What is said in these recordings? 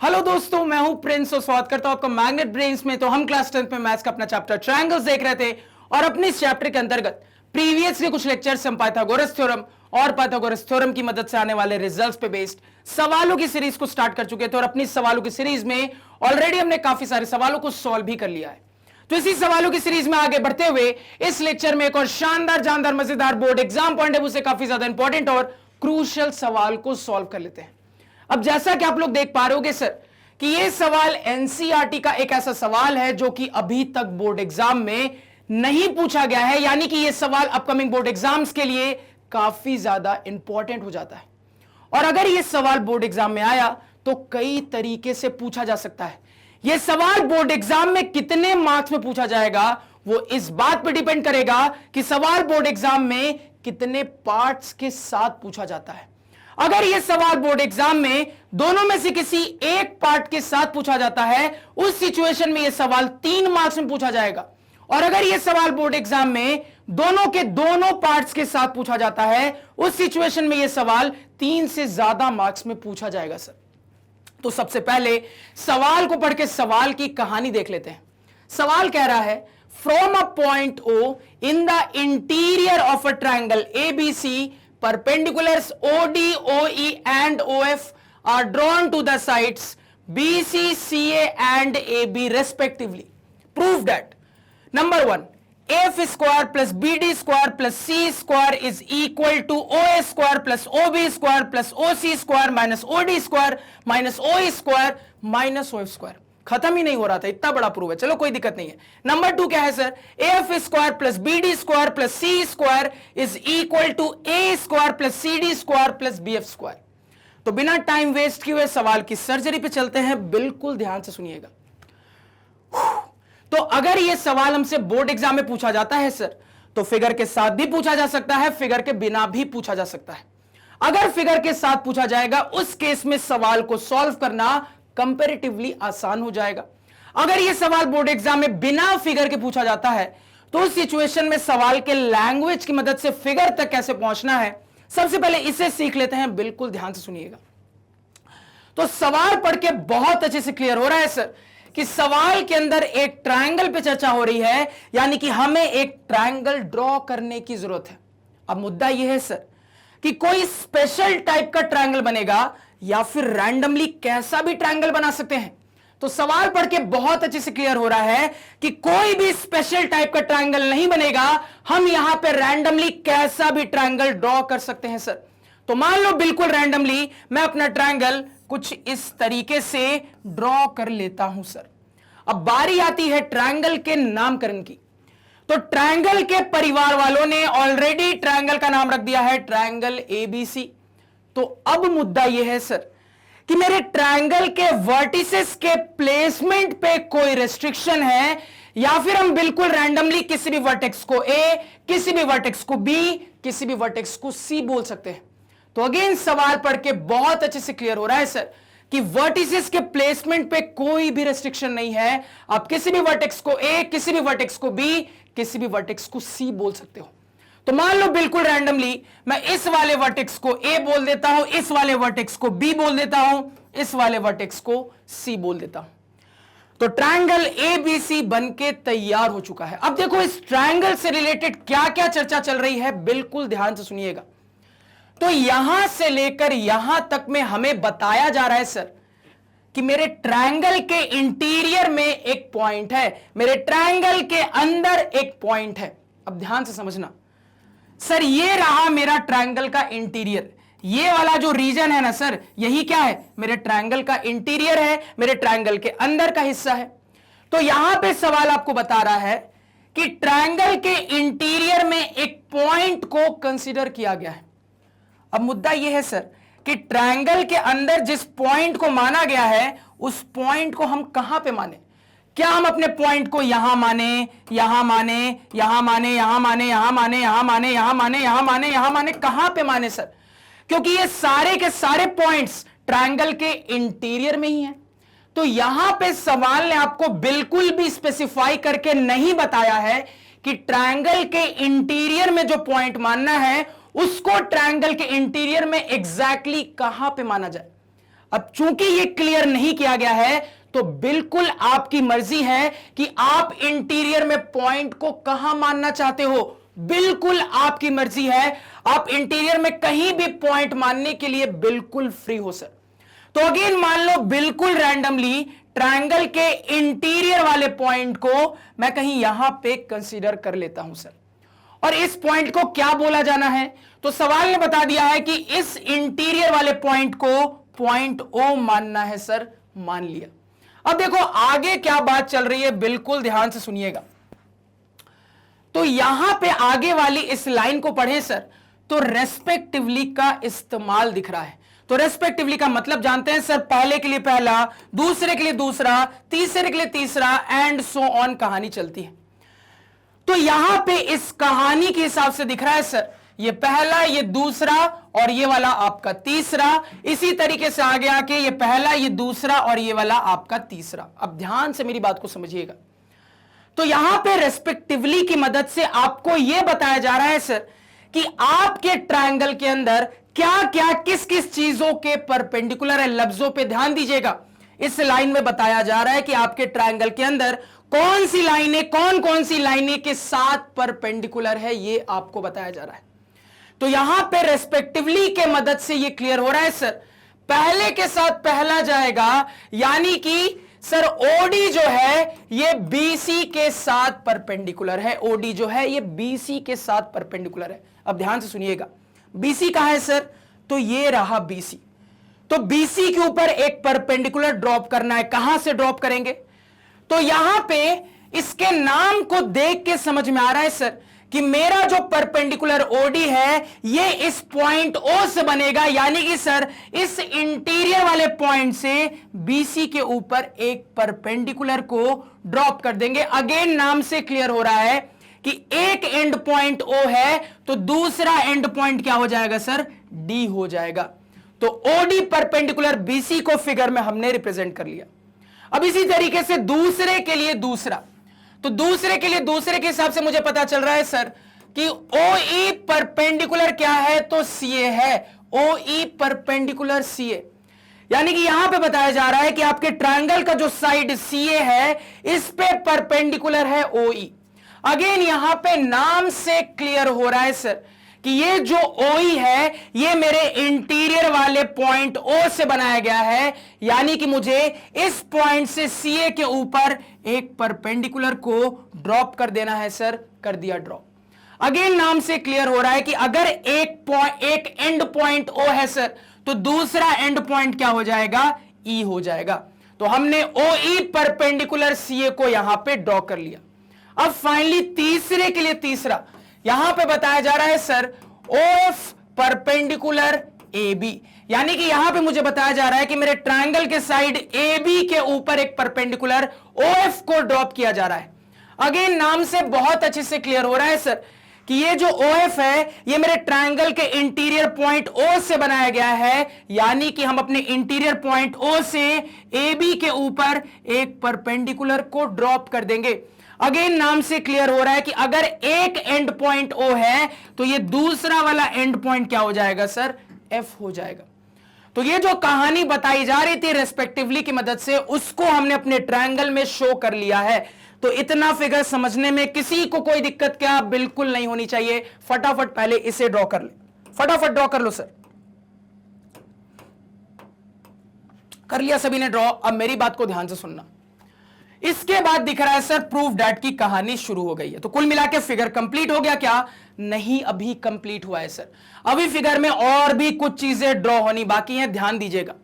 Hello दोस्तों, मैं हूं प्रिंस और स्वागत करता हूं आपका मैग्नेट ब्रेन्स में। तो हम क्लास 10th में मैथ्स का अपना चैप्टर ट्रायंगल्स देख रहे थे और अपने इस चैप्टर के अंतर्गत प्रीवियस के कुछ लेक्चर्स हम पाइथागोरस थ्योरम और पाइथागोरस थ्योरम की मदद से आने वाले रिजल्ट्स पे बेस्ड सवालों की सीरीज को स्टार्ट कर चुके थे और अपनी सवालों की सीरीज में ऑलरेडी हमने काफी सारे सवालों को सॉल्व भी कर लिया है। तो इसी सवालों की सीरीज में आगे बढ़ते हुए इस लेक्चर में एक और शानदार जानदार मजेदार board exam point of view से काफी ज्यादा इंपॉर्टेंट और क्रूशियल सवाल को सॉल्व कर लेते हैं। अब जैसा कि आप लोग देख पा रहे होगे सर कि यह सवाल एनसीईआरटी का एक ऐसा सवाल है जो कि अभी तक बोर्ड एग्जाम में नहीं पूछा गया है, यानी कि यह सवाल अपकमिंग बोर्ड एग्जाम्स के लिए काफी ज्यादा इंपॉर्टेंट हो जाता है। और अगर यह सवाल बोर्ड एग्जाम में आया तो कई तरीके से पूछा जा सकता है। यह सवाल बोर्ड एग्जाम में कितने मार्क्स में पूछा जाएगा वो इस बात पर डिपेंड करेगा कि सवाल बोर्ड एग्जाम में कितने पार्ट्स के साथ पूछा जाता है। अगर यह सवाल बोर्ड एग्जाम में दोनों में से किसी एक पार्ट के साथ पूछा जाता है, उस सिचुएशन में यह सवाल 3 मार्क्स में पूछा जाएगा। और अगर यह सवाल बोर्ड एग्जाम में दोनों के दोनों पार्ट्स के साथ पूछा जाता है, उस सिचुएशन में यह सवाल 3 से ज्यादा मार्क्स में पूछा जाएगा सर। तो सबसे पहले सवाल को पढ़ के सवाल की कहानी देख लेते हैं। सवाल कह रहा है, from a point O in the interior of a triangle ABC perpendiculars OD, OE and OF are drawn to the sides BC, CA and AB respectively. Prove that. Number 1, AF square plus BD square plus C square is equal to OA square plus OB square plus OC square minus OD square minus OE square minus OF square. खत्म ही नहीं हो रहा था, इतना बड़ा prove है। चलो कोई दिक्कत नहीं है। नंबर 2 क्या है sir? AF square plus BD square plus C square is equal to A square plus CD square plus BF square. तो बिना टाइम वेस्ट किए हुए सवाल की सर्जरी पे चलते हैं, बिल्कुल ध्यान से सुनिएगा। तो अगर यह सवाल हमसे बोर्ड एग्जाम में पूछा जाता है सर, तो फिगर के साथ भी पूछा जा सकता है, फिगर के बिना भी पूछा जा सकता है। अगर फिगर के साथ पूछा जाएगा उस केस में सवाल को सॉल्व करना कंपैरेटिवली आसान हो जाएगा। अगर यह सवाल बोर्ड एग्जाम में बिना फिगर के पूछा जाता है तो उस सिचुएशन में सवाल के लैंग्वेज की मदद से फिगर तक कैसे पहुंचना है, सबसे पहले इसे सीख लेते हैं। बिल्कुल ध्यान से सुनिएगा। तो सवाल पढ़ के बहुत अच्छे से क्लियर हो रहा है सर कि सवाल के अंदर एक ट्रायंगल पे चर्चा हो रही है, यानी कि हमें एक ट्रायंगल ड्रॉ करने की जरूरत है। अब मुद्दा यह है सर कि कोई स्पेशल टाइप का ट्रायंगल बनेगा या फिर रैंडमली कैसा भी ट्रायंगल बना सकते हैं। तो सवाल पढ़ के बहुत अच्छे से क्लियर हो रहा है कि कोई भी स्पेशल टाइप का ट्रायंगल नहीं बनेगा, हम यहां पे रैंडमली कैसा भी ट्रायंगल ड्रॉ कर सकते हैं सर। तो मान लो बिल्कुल रैंडमली मैं अपना ट्रायंगल कुछ इस तरीके से ड्रॉ कर लेता हूं सर। अब बारी आती है ट्रायंगल के नामकरण की। तो ट्रायंगल के परिवार वालों ने ऑलरेडी ट्रायंगल का नाम रख दिया है ट्रायंगल एबीसी। तो अब मुद्दा यह है सर कि मेरे ट्रायंगल के वर्टिसेस के प्लेसमेंट पे कोई रेस्ट्रिक्शन है या फिर हम बिल्कुल रैंडमली किसी भी वर्टेक्स को ए, किसी भी वर्टेक्स को बी, किसी भी वर्टेक्स को सी बोल सकते हैं। तो अगेन सवाल पढ़ के बहुत अच्छे से क्लियर हो रहा है सर कि वर्टिसेस के प्लेसमेंट पे कोई भी रेस्ट्रिक्शन नहीं है। आप किसी भी वर्टेक्स को ए, किसी भी वर्टेक्स को बी, किसी भी वर्टेक्स को सी बोल सकते हो। तो मान लो बिल्कुल रैंडमली मैं इस वाले वर्टेक्स को ए बोल देता हूं, इस वाले वर्टेक्स को बी बोल देता हूं, इस वाले वर्टेक्स को सी बोल देता हूं। तो ट्रायंगल एबीसी बनके तैयार हो चुका है। अब देखो इस ट्रायंगल से रिलेटेड क्या क्या चर्चा चल रही है, बिल्कुल ध्यान से सुनिएगा। तो यहां से लेकर यहां तक में हमें बताया जा रहा है सर कि मेरे ट्रायंगल के इंटीरियर में एक पॉइंट है, मेरे ट्रायंगल के अंदर एक पॉइंट है। अब ध्यान से समझना सर, ये रहा मेरा ट्रायंगल का इंटीरियर। ये वाला जो रीजन है ना सर, यही क्या है? मेरे ट्रायंगल का इंटीरियर है, मेरे ट्रायंगल के अंदर का हिस्सा है। तो यहां पे सवाल आपको बता रहा है कि ट्रायंगल के इंटीरियर में एक पॉइंट को कंसीडर किया गया है। अब मुद्दा यह है सर कि ट्रायंगल के अंदर जिस पॉइंट को माना गया है उस पॉइंट को हम कहां पे माने? क्या हम अपने पॉइंट को यहां माने, यहां माने, यहां माने, यहां माने, यहां माने, यहां माने, यहां माने, यहां माने, यहां माने, कहां पे माने सर? क्योंकि ये सारे के सारे पॉइंट्स ट्रायंगल के इंटीरियर में ही हैं। तो यहां पे सवाल ने आपको बिल्कुल भी स्पेसिफाई करके नहीं बताया है कि ट्रायंगल के इंटीरियर में जो पॉइंट मानना है उसको ट्रायंगल के इंटीरियर में एग्जैक्टली कहां पे माना जाए। अब चूंकि ये क्लियर नहीं किया गया है तो बिल्कुल आपकी मर्जी है कि आप इंटीरियर में पॉइंट को कहां मानना चाहते हो, बिल्कुल आपकी मर्जी है। आप इंटीरियर में कहीं भी पॉइंट मानने के लिए बिल्कुल फ्री हो सर। तो अगेन मान लो बिल्कुल रैंडमली ट्रायंगल के इंटीरियर वाले पॉइंट को मैं कहीं यहां पे कंसीडर कर लेता हूं सर, और इस पॉइंट को क्या बोला जाना है, तो सवाल ने बता दिया है कि इस इंटीरियर वाले पॉइंट को पॉइंट ओ मानना है सर, मान लिया। अब देखो आगे क्या बात चल रही है, बिल्कुल ध्यान से सुनिएगा। तो यहां पे आगे वाली इस लाइन को पढ़े सर, तो रेस्पेक्टिवली का इस्तेमाल दिख रहा है। तो रेस्पेक्टिवली का मतलब जानते हैं सर, पहले के लिए पहला, दूसरे के लिए दूसरा, तीसरे के लिए तीसरा, एंड सो ऑन कहानी चलती है। तो यहां पे इस कहानी के हिसाब से दिख रहा है सर, ये पहला, ये दूसरा और ये वाला आपका तीसरा, इसी तरीके से आगे आके ये पहला, ये दूसरा और ये वाला आपका तीसरा। अब ध्यान से मेरी बात को समझिएगा। तो यहां पे रेस्पेक्टिवली की मदद से आपको यह बताया जा रहा है सर कि आपके ट्रायंगल के अंदर क्या क्या किस किस चीजों के परपेंडिकुलर है। लफ्जों पे ध्यान दीजिएगा। इस लाइन में बताया जा रहा है कि आपके ट्रायंगल के अंदर कौन सी लाइनें, कौन कौन सी लाइनें के साथ परपेंडिकुलर है, ये आपको बताया जा रहा है। तो यहां पे रेस्पेक्टिवली के मदद से ये क्लियर हो रहा है सर, पहले के साथ पहला जाएगा, यानी कि सर ओडी जो है ये बीसी के साथ परपेंडिकुलर है। ओडी जो है ये बीसी के साथ परपेंडिकुलर है। अब ध्यान से सुनिएगा, बीसी कहां है सर, तो ये रहा बीसी। तो बीसी के ऊपर एक परपेंडिकुलर ड्रॉप करना है। कहां से ड्रॉप करेंगे, तो यहां पे इसके नाम को देख के समझ में आ रहा है सर कि मेरा जो परपेंडिकुलर ओडी है ये इस पॉइंट ओ से बनेगा, यानी कि सर इस इंटीरियर वाले पॉइंट से बीसी के ऊपर एक परपेंडिकुलर को ड्रॉप कर देंगे। अगेन नाम से क्लियर हो रहा है कि एक एंड पॉइंट ओ है तो दूसरा एंड पॉइंट क्या हो जाएगा सर, डी हो जाएगा। तो ओडी परपेंडिकुलर बीसी को फिगर में हमने रिप्रेजेंट कर लिया। अब इसी तरीके से दूसरे के लिए दूसरा, तो दूसरे के लिए दूसरे के हिसाब से मुझे पता चल रहा है सर कि OE परपेंडिकुलर क्या है, तो CA है। OE परपेंडिकुलर CA, यानी कि यहां पे बताया जा रहा है कि आपके ट्रायंगल का जो साइड CA है इस पे परपेंडिकुलर है OE। अगेन यहां पे नाम से क्लियर हो रहा है सर कि ये जो OE है ये मेरे इंटीरियर वाले पॉइंट O से बनाया गया है, यानी कि मुझे इस पॉइंट से CA के ऊपर एक परपेंडिकुलर को ड्रॉप कर देना है सर, कर दिया ड्रॉप। अगेन नाम से क्लियर हो रहा है कि अगर एक एंड पॉइंट O है सर तो दूसरा एंड पॉइंट क्या हो जाएगा, E हो जाएगा। तो हमने OE परपेंडिकुलर CA को यहां पे ड्रॉ कर लिया। अब फाइनली तीसरे के लिए तीसरा, यहां पे बताया जा रहा है सर OF परपेंडिकुलर AB, यानी कि यहां पे मुझे बताया जा रहा है कि मेरे ट्रायंगल के साइड AB के ऊपर एक परपेंडिकुलर OF को ड्रॉप किया जा रहा है। अगेन नाम से बहुत अच्छे से क्लियर हो रहा है सर कि ये जो OF है ये मेरे ट्रायंगल के इंटीरियर पॉइंट O से बनाया गया है, यानी कि हम अपने इंटीरियर पॉइंट O से AB के ऊपर एक परपेंडिकुलर को ड्रॉप कर देंगे। अगेन नाम से क्लियर हो रहा है कि अगर एक एंड पॉइंट O है तो ये दूसरा वाला एंड पॉइंट क्या हो जाएगा सर, F हो जाएगा। तो ये जो कहानी बताई जा रही थी रेस्पेक्टिवली की मदद से, उसको हमने अपने ट्रायंगल में शो कर लिया है। तो इतना फिगर समझने में किसी को कोई दिक्कत क्या बिल्कुल नहीं होनी चाहिए। फटाफट पहले इसे ड्रॉ कर ले, फटाफट ड्रॉ कर लो सर। कर लिया सभी ने ड्रॉ। अब मेरी बात को ध्यान से सुनना। इसके बाद दिख रहा है सर प्रूफ दैट की कहानी शुरू हो गई है। तो कुल मिला के फिगर कंप्लीट हो गया क्या, नहीं अभी कंप्लीट हुआ है सर। अभी फिगर में और भी कुछ चीजें ड्रॉ होनी बाकी हैं, ध्यान दीजिएगा।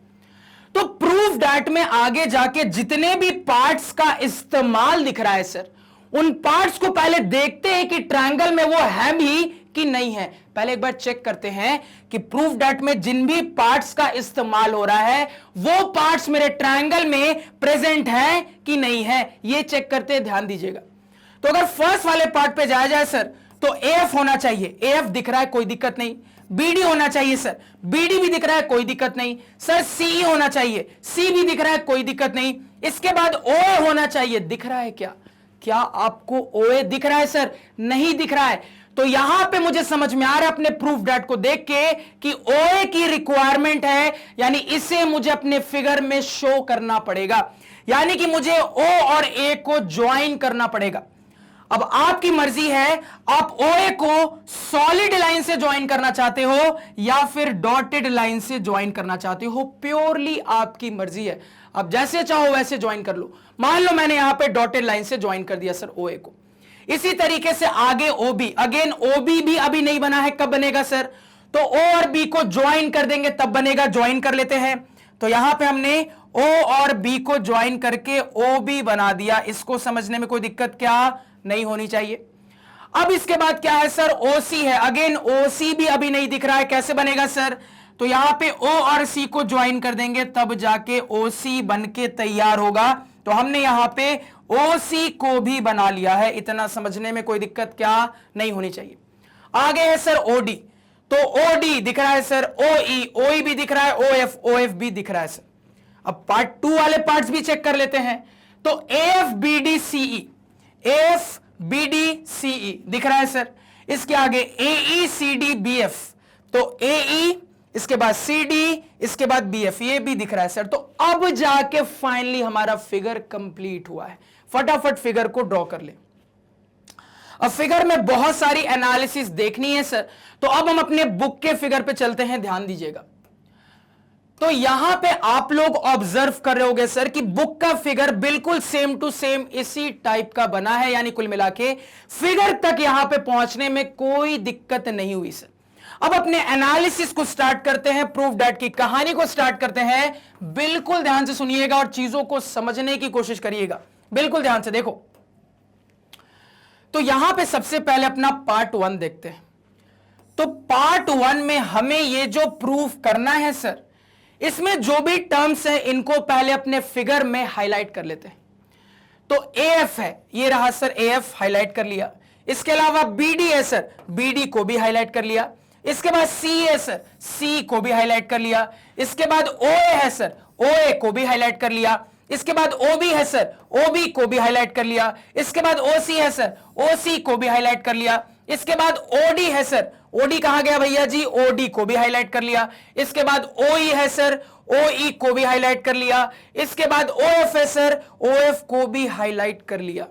तो प्रूफ दैट में आगे जाके जितने भी पार्ट्स का इस्तेमाल दिख रहा है सर, उन पार्ट्स को पहले देखते हैं कि ट्रायंगल में वो है भी कि नहीं है। पहले एक बार चेक करते हैं कि प्रूफ दैट में जिन भी पार्ट्स का इस्तेमाल हो रहा है वो पार्ट्स मेरे ट्रायंगल में प्रेजेंट है कि नहीं है, ये चेक करते हैं, ध्यान दीजिएगा। तो अगर फर्स्ट वाले पार्ट पे जाया जाए सर तो AF होना चाहिए, AF दिख रहा है कोई दिक्कत नहीं। BD होना चाहिए सर, BD भी दिख रहा है कोई दिक्कत नहीं सर। CE होना चाहिए, C भी दिख रहा है कोई दिक्कत नहीं। इसके बाद OA होना चाहिए, दिख रहा है क्या, क्या आपको OA दिख रहा है सर, नहीं दिख रहा है। तो यहां पे मुझे समझ में आ रहा है अपने प्रूफ डैट को देख के कि OA की रिक्वायरमेंट है, यानी इसे मुझे अपने फिगर में शो करना पड़ेगा, यानी कि मुझे O और A को ज्वाइन करना पड़ेगा। अब आपकी मर्जी है, आप OA को सॉलिड लाइन से ज्वाइन करना चाहते हो या फिर डॉटेड लाइन से ज्वाइन करना चाहते हो, प्योरली आपकी मर्जी है। अब जैसे चाहो वैसे ज्वाइन कर लो। मान लो मैंने यहां पे डॉटेड लाइन से ज्वाइन कर दिया सर OA को। इसी तरीके से आगे OB, अगेन OB भी अभी नहीं बना है, कब बनेगा सर? तो O और B को ज्वाइन कर देंगे तब बनेगा, ज्वाइन कर लेते हैं। तो यहां पे हमने O और B को ज्वाइन करके OB बना दिया। इसको समझने में कोई दिक्कत क्या नहीं होनी चाहिए। अब इसके बाद क्या है सर? OC है, अगेन OC भी अभी नहीं दिख रहा है, कैसे बनेगा सर? तो यहां पे O और C को ज्वाइन कर देंगे तब जाके OC बन के तैयार होगा। तो हमने यहां पे OC को भी बना लिया है, इतना समझने में कोई दिक्कत क्या नहीं होनी चाहिए। आगे है सर OD, तो OD दिख रहा है सर, OE, OE भी दिख रहा है, OF, OF भी दिख रहा है सर। अब पार्ट 2 वाले पार्ट्स भी चेक कर लेते हैं। तो AFBDCE, AFBDCE दिख रहा है सर। इसके आगे AECDBF, तो AE, इसके बाद CD, इसके बाद BF, ये भी दिख रहा है सर। तो अब जाके फाइनली हमारा फिगर कंप्लीट हुआ है। फटाफट फिगर को ड्रॉ कर ले। अब फिगर में बहुत सारी एनालिसिस देखनी है सर, तो अब हम अपने बुक के फिगर पे चलते हैं, ध्यान दीजिएगा। तो यहां पे आप लोग ऑब्जर्व कर रहे होंगे सर कि बुक का फिगर बिल्कुल सेम टू सेम इसी टाइप का बना है, यानी कुल मिला के फिगर तक यहां पे पहुंचने में कोई दिक्कत नहीं हुई सर। अब अपने एनालिसिस को स्टार्ट करते हैं, प्रूफ डैट की कहानी को स्टार्ट करते हैं। बिल्कुल ध्यान से सुनिएगा और चीजों को समझने की कोशिश करिएगा, बिल्कुल ध्यान से देखो। तो यहां पे सबसे पहले अपना पार्ट 1 देखते हैं। तो पार्ट 1 में हमें ये जो प्रूफ करना है सर, इसमें जो भी टर्म्स है इनको पहले अपने फिगर में हाईलाइट कर लेते हैं। तो AF है, ये रहा सर AF, हाईलाइट कर लिया। इसके अलावा BD है सर, BD को भी हाईलाइट कर लिया। इसके बाद C है सर, C को भी हाईलाइट कर लिया। इसके बाद OA है सर, OA को भी हाईलाइट कर लिया। इसके बाद OB है सर, OB को भी हाईलाइट कर लिया। इसके बाद OC है सर, OC को भी हाईलाइट कर लिया। इसके बाद OD है सर, OD कहां गया भैया जी? OD को भी हाईलाइट कर लिया। इसके बाद OE है सर, OE को भी हाईलाइट कर लिया। इसके बाद OF है सर, OF को भी हाईलाइट कर लिया।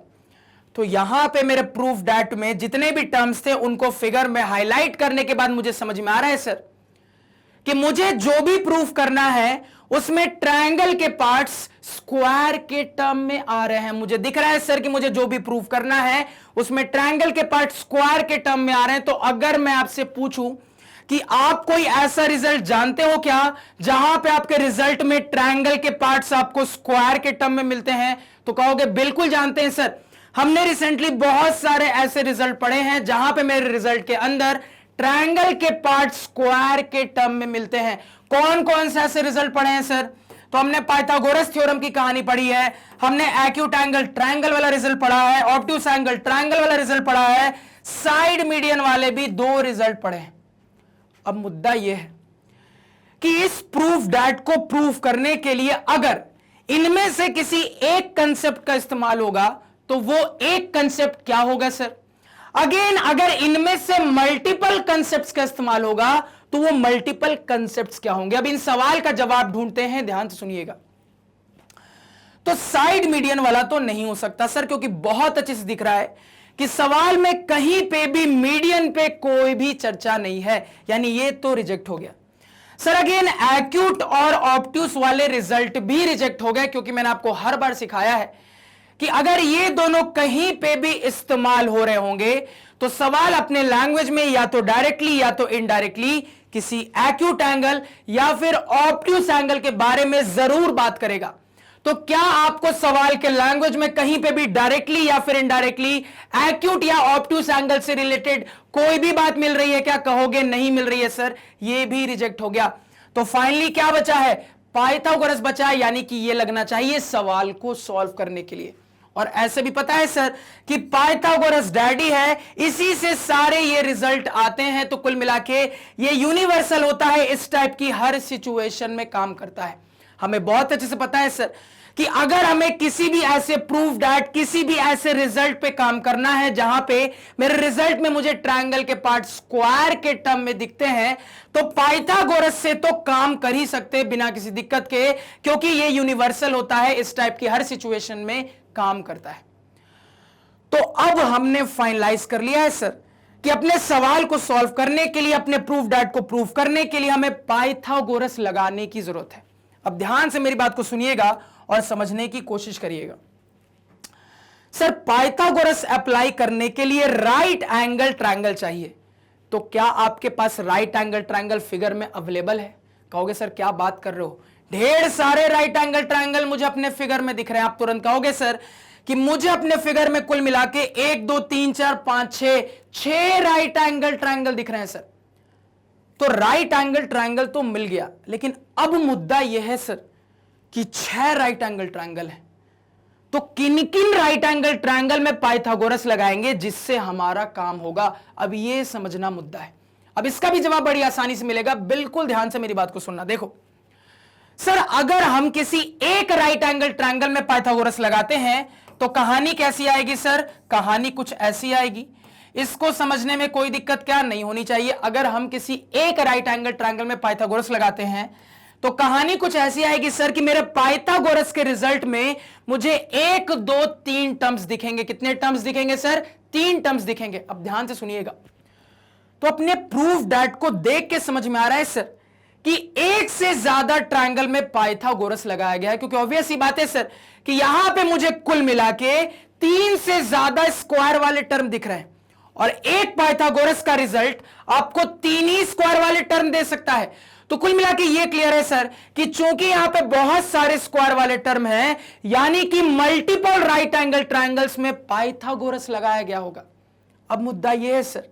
तो यहां पे मेरे प्रूफ डैट में जितने भी टर्म्स थे उनको फिगर में हाईलाइट करने के बाद मुझे समझ में आ रहा है सर कि मुझे जो भी प्रूफ करना है उसमें ट्रायंगल के पार्ट्स स्क्वायर के टर्म में आ रहे हैं। मुझे दिख रहा है सर कि मुझे जो भी प्रूफ करना है उसमें ट्रायंगल के पार्ट स्क्वायर के टर्म में आ रहे हैं। तो अगर मैं आपसे पूछूं कि आप कोई ऐसा रिजल्ट जानते हो क्या जहां पे आपके रिजल्ट में ट्रायंगल के पार्ट्स आपको स्क्वायर के टर्म में मिलते हैं, तो कहोगे बिल्कुल जानते हैं सर। हमने रिसेंटली बहुत सारे ऐसे रिजल्ट पढ़े हैं जहां पे मेरे रिजल्ट के अंदर ट्रायंगल के पार्ट स्क्वायर के टर्म में मिलते हैं। कौन कौन से ऐसे रिजल्ट पढ़े हैं सर? तो हमने पाइथागोरस थ्योरम की कहानी पढ़ी है, हमने एक्यूट एंगल ट्रायंगल वाला रिजल्ट पढ़ा है, ऑब्ट्यूस एंगल ट्रायंगल वाला रिजल्ट पढ़ा है, साइड मीडियन वाले भी 2 रिजल्ट पढ़े हैं। अब मुद्दा यह है कि इस प्रूफ डैट को प्रूफ करने के लिए अगर इनमें से किसी एक कंसेप्ट का इस्तेमाल होगा तो वो एक कंसेप्ट क्या होगा सर? अगेन अगर इनमें से मल्टीपल कंसेप्ट्स का इस्तेमाल होगा तो वो मल्टीपल कंसेप्ट्स क्या होंगे? अब इन सवाल का जवाब ढूंढते हैं, ध्यान से सुनिएगा। तो साइड मीडियन वाला तो नहीं हो सकता सर, क्योंकि बहुत अच्छे से दिख रहा है कि सवाल में कहीं पे भी मीडियन पे कोई भी चर्चा नहीं है, यानी ये तो रिजेक्ट हो गया सर। अगेन एक्यूट और ऑब्ट्यूस वाले रिजल्ट भी रिजेक्ट हो गए, क्योंकि मैंने आपको हर बार सिखाया है कि अगर ये दोनों कहीं पे भी इस्तेमाल हो रहे होंगे तो सवाल अपने लैंग्वेज में या तो डायरेक्टली या तो इनडायरेक्टली किसी एक्यूट एंगल या फिर ऑब्ट्यूस एंगल के बारे में जरूर बात करेगा। तो क्या आपको सवाल के लैंग्वेज में कहीं पे भी डायरेक्टली या फिर इनडायरेक्टली एक्यूट या ऑब्ट्यूस एंगल से रिलेटेड कोई भी बात मिल रही है क्या? कहोगे नहीं मिल रही है सर, ये भी रिजेक्ट हो गया। तो फाइनली क्या बचा है? पाइथागोरस बचा है, यानी कि ये लगना चाहिए सवाल को सॉल्व करने के लिए। और ऐसे भी पता है सर कि पाइथागोरस डैडी है, इसी से सारे ये रिजल्ट आते हैं। तो कुल मिला के ये यूनिवर्सल होता है, इस टाइप की हर सिचुएशन में काम करता है। हमें बहुत अच्छे से पता है सर कि अगर हमें किसी भी ऐसे प्रूफ दैट किसी भी ऐसे रिजल्ट पे काम करना है जहां पे मेरे रिजल्ट में मुझे ट्रायंगल के पार्ट स्क्वायर के टर्म में दिखते हैं, तो पाइथागोरस से तो काम कर ही सकते बिना किसी दिक्कत के, क्योंकि ये यूनिवर्सल होता है, इस टाइप की हर सिचुएशन में काम करता है। तो अब हमने फाइनलाइज कर लिया है सर कि अपने सवाल को सॉल्व करने के लिए, अपने प्रूफ दैट को प्रूफ करने के लिए हमें पाइथागोरस लगाने की जरूरत है। अब ध्यान से मेरी बात को सुनिएगा और समझने की कोशिश करिएगा। सर पाइथागोरस अप्लाई करने के लिए राइट एंगल ट्रायंगल चाहिए, तो क्या आपके पास राइट एंगल ट्रायंगल फिगर में अवेलेबल है? कहोगे सर क्या बात कर रहे हो, ढेर सारे राइट एंगल ट्रायंगल मुझे अपने फिगर में दिख रहे हैं। आप तुरंत कहोगे सर कि मुझे अपने फिगर में कुल मिला के 1 2 3 4 5 6 राइट एंगल ट्रायंगल दिख रहे हैं सर। तो राइट एंगल ट्रायंगल तो मिल गया, लेकिन अब मुद्दा यह है सर कि 6 राइट एंगल ट्रायंगल है, तो किन किन राइट एंगल ट्रायंगल में पाइथागोरस लगाएंगे जिससे हमारा काम होगा? अब यह समझना मुद्दा है। अब इसका भी जवाब बड़ी आसानी से मिलेगा, बिल्कुल ध्यान से मेरी बात को सुनना। देखो सर, अगर हम किसी एक राइट एंगल ट्रायंगल में पाइथागोरस लगाते हैं तो कहानी कैसी आएगी सर? कहानी कुछ ऐसी आएगी। इसको समझने में कोई दिक्कत क्या नहीं होनी चाहिए। अगर हम किसी एक राइट एंगल ट्रायंगल में पाइथागोरस लगाते हैं तो कहानी कुछ ऐसी आएगी सर कि मेरे पाइथागोरस के रिजल्ट में मुझे 1 2 3 टर्म्स दिखेंगे। कितने टर्म्स दिखेंगे सर? 3 टर्म्स दिखेंगे। अब ध्यान से सुनिएगा। तो अपने प्रूफ दैट को देख के समझ में आ रहा है सर कि एक से ज्यादा ट्रायंगल में पाइथागोरस लगाया गया है, क्योंकि ऑब्वियस ही बात है सर कि यहां पे मुझे कुल मिला के 3 से ज्यादा स्क्वायर वाले टर्म दिख रहे हैं, और एक पाइथागोरस का रिजल्ट आपको 3 ही स्क्वायर वाले टर्म दे सकता है। तो कुल मिला के ये क्लियर है सर कि चूंकि यहां पे बहुत सारे स्क्वायर वाले टर्म हैं, यानी कि मल्टीपल राइट एंगल ट्रायंगल्स में पाइथागोरस लगाया गया होगा। अब मुद्दा यह है सर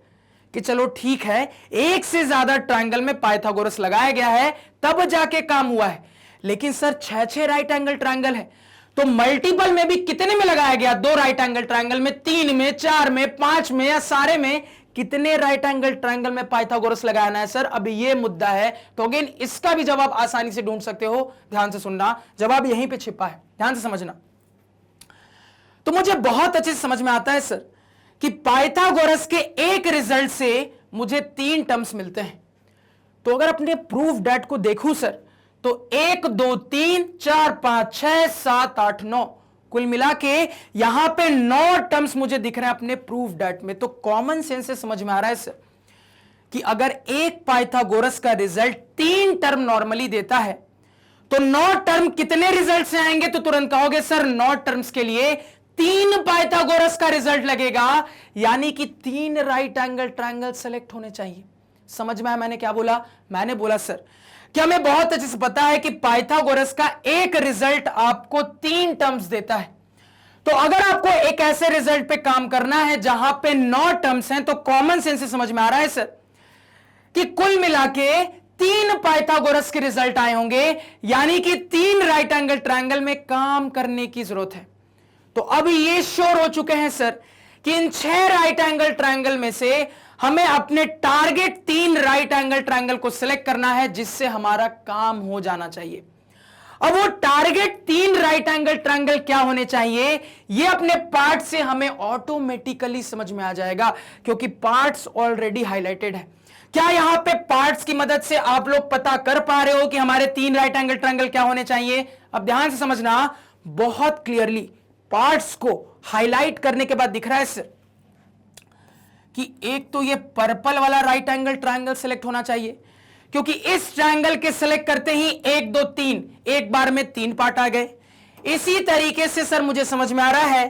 कि चलो ठीक है, एक से ज्यादा ट्रायंगल में पाइथागोरस लगाया गया है तब जाके काम हुआ है, लेकिन सर 6 राइट एंगल ट्रायंगल है, तो मल्टीपल में भी कितने में लगाया गया? 2 राइट एंगल ट्रायंगल में, 3 में, 4 में, 5 में, या सारे में? कितने राइट एंगल ट्रायंगल में पाइथागोरस लगाना है सर? अब ये मुद्दा है। तो अगेन इसका भी जवाब आसानी से ढूंढ सकते हो। ध्यान से सुनना, जवाब यहीं पे छिपा है, ध्यान से समझना। तो मुझे बहुत अच्छे से समझ में आता है सर कि पाइथागोरस के एक रिजल्ट से मुझे 3 टर्म्स मिलते हैं। तो अगर अपने प्रूफ दैट को देखूं सर तो 1 2 3 4 5 6 7 8 9 कुल मिला के यहां पे 9 टर्म्स मुझे दिख रहे हैं अपने प्रूफ दैट में। तो कॉमन सेंस से समझ में आ रहा है सर कि अगर एक पाइथागोरस का रिजल्ट 3 टर्म नॉर्मली देता है तो 9 टर्म कितने रिजल्ट से आएंगे? तो तुरंत कहोगे सर 9 टर्म्स के लिए 3 पाइथागोरस का रिजल्ट लगेगा, यानी कि 3 राइट एंगल ट्रायंगल सेलेक्ट होने चाहिए। समझ में आया मैंने क्या बोला? मैंने बोला सर कि हमें बहुत अच्छे से पता है कि पाइथागोरस का एक रिजल्ट आपको 3 टर्म्स देता है। तो अगर आपको एक ऐसे रिजल्ट पे काम करना है जहां पे 9 टर्म्स हैं, तो कॉमन सेंस से समझ में आ रहा है सर कि कुल मिला के 3 पाइथागोरस के रिजल्ट आए होंगे, यानी कि 3 राइट एंगल ट्रायंगल में काम करने की जरूरत है। तो अब ये श्योर हो चुके हैं सर कि इन 6 राइट एंगल ट्रायंगल में से हमें अपने टारगेट 3 राइट एंगल ट्रायंगल को सिलेक्ट करना है जिससे हमारा काम हो जाना चाहिए। अब वो टारगेट 3 राइट एंगल ट्रायंगल क्या होने चाहिए, ये अपने पार्ट से हमें ऑटोमेटिकली समझ में आ जाएगा, क्योंकि पार्ट्स ऑलरेडी हाईलाइटेड है। क्या यहां पे पार्ट्स की मदद से आप लोग पता कर पा रहे हो कि हमारे 3 राइट एंगल ट्रायंगल क्या होने चाहिए? अब ध्यान से समझना, बहुत क्लियरली पार्ट्स को हाईलाइट करने के बाद दिख रहा है सर कि एक तो ये पर्पल वाला राइट एंगल ट्रायंगल सेलेक्ट होना चाहिए, क्योंकि इस ट्रायंगल के सेलेक्ट करते ही 1 2 3 एक बार में 3 पार्ट आ गए। इसी तरीके से सर मुझे समझ में आ रहा है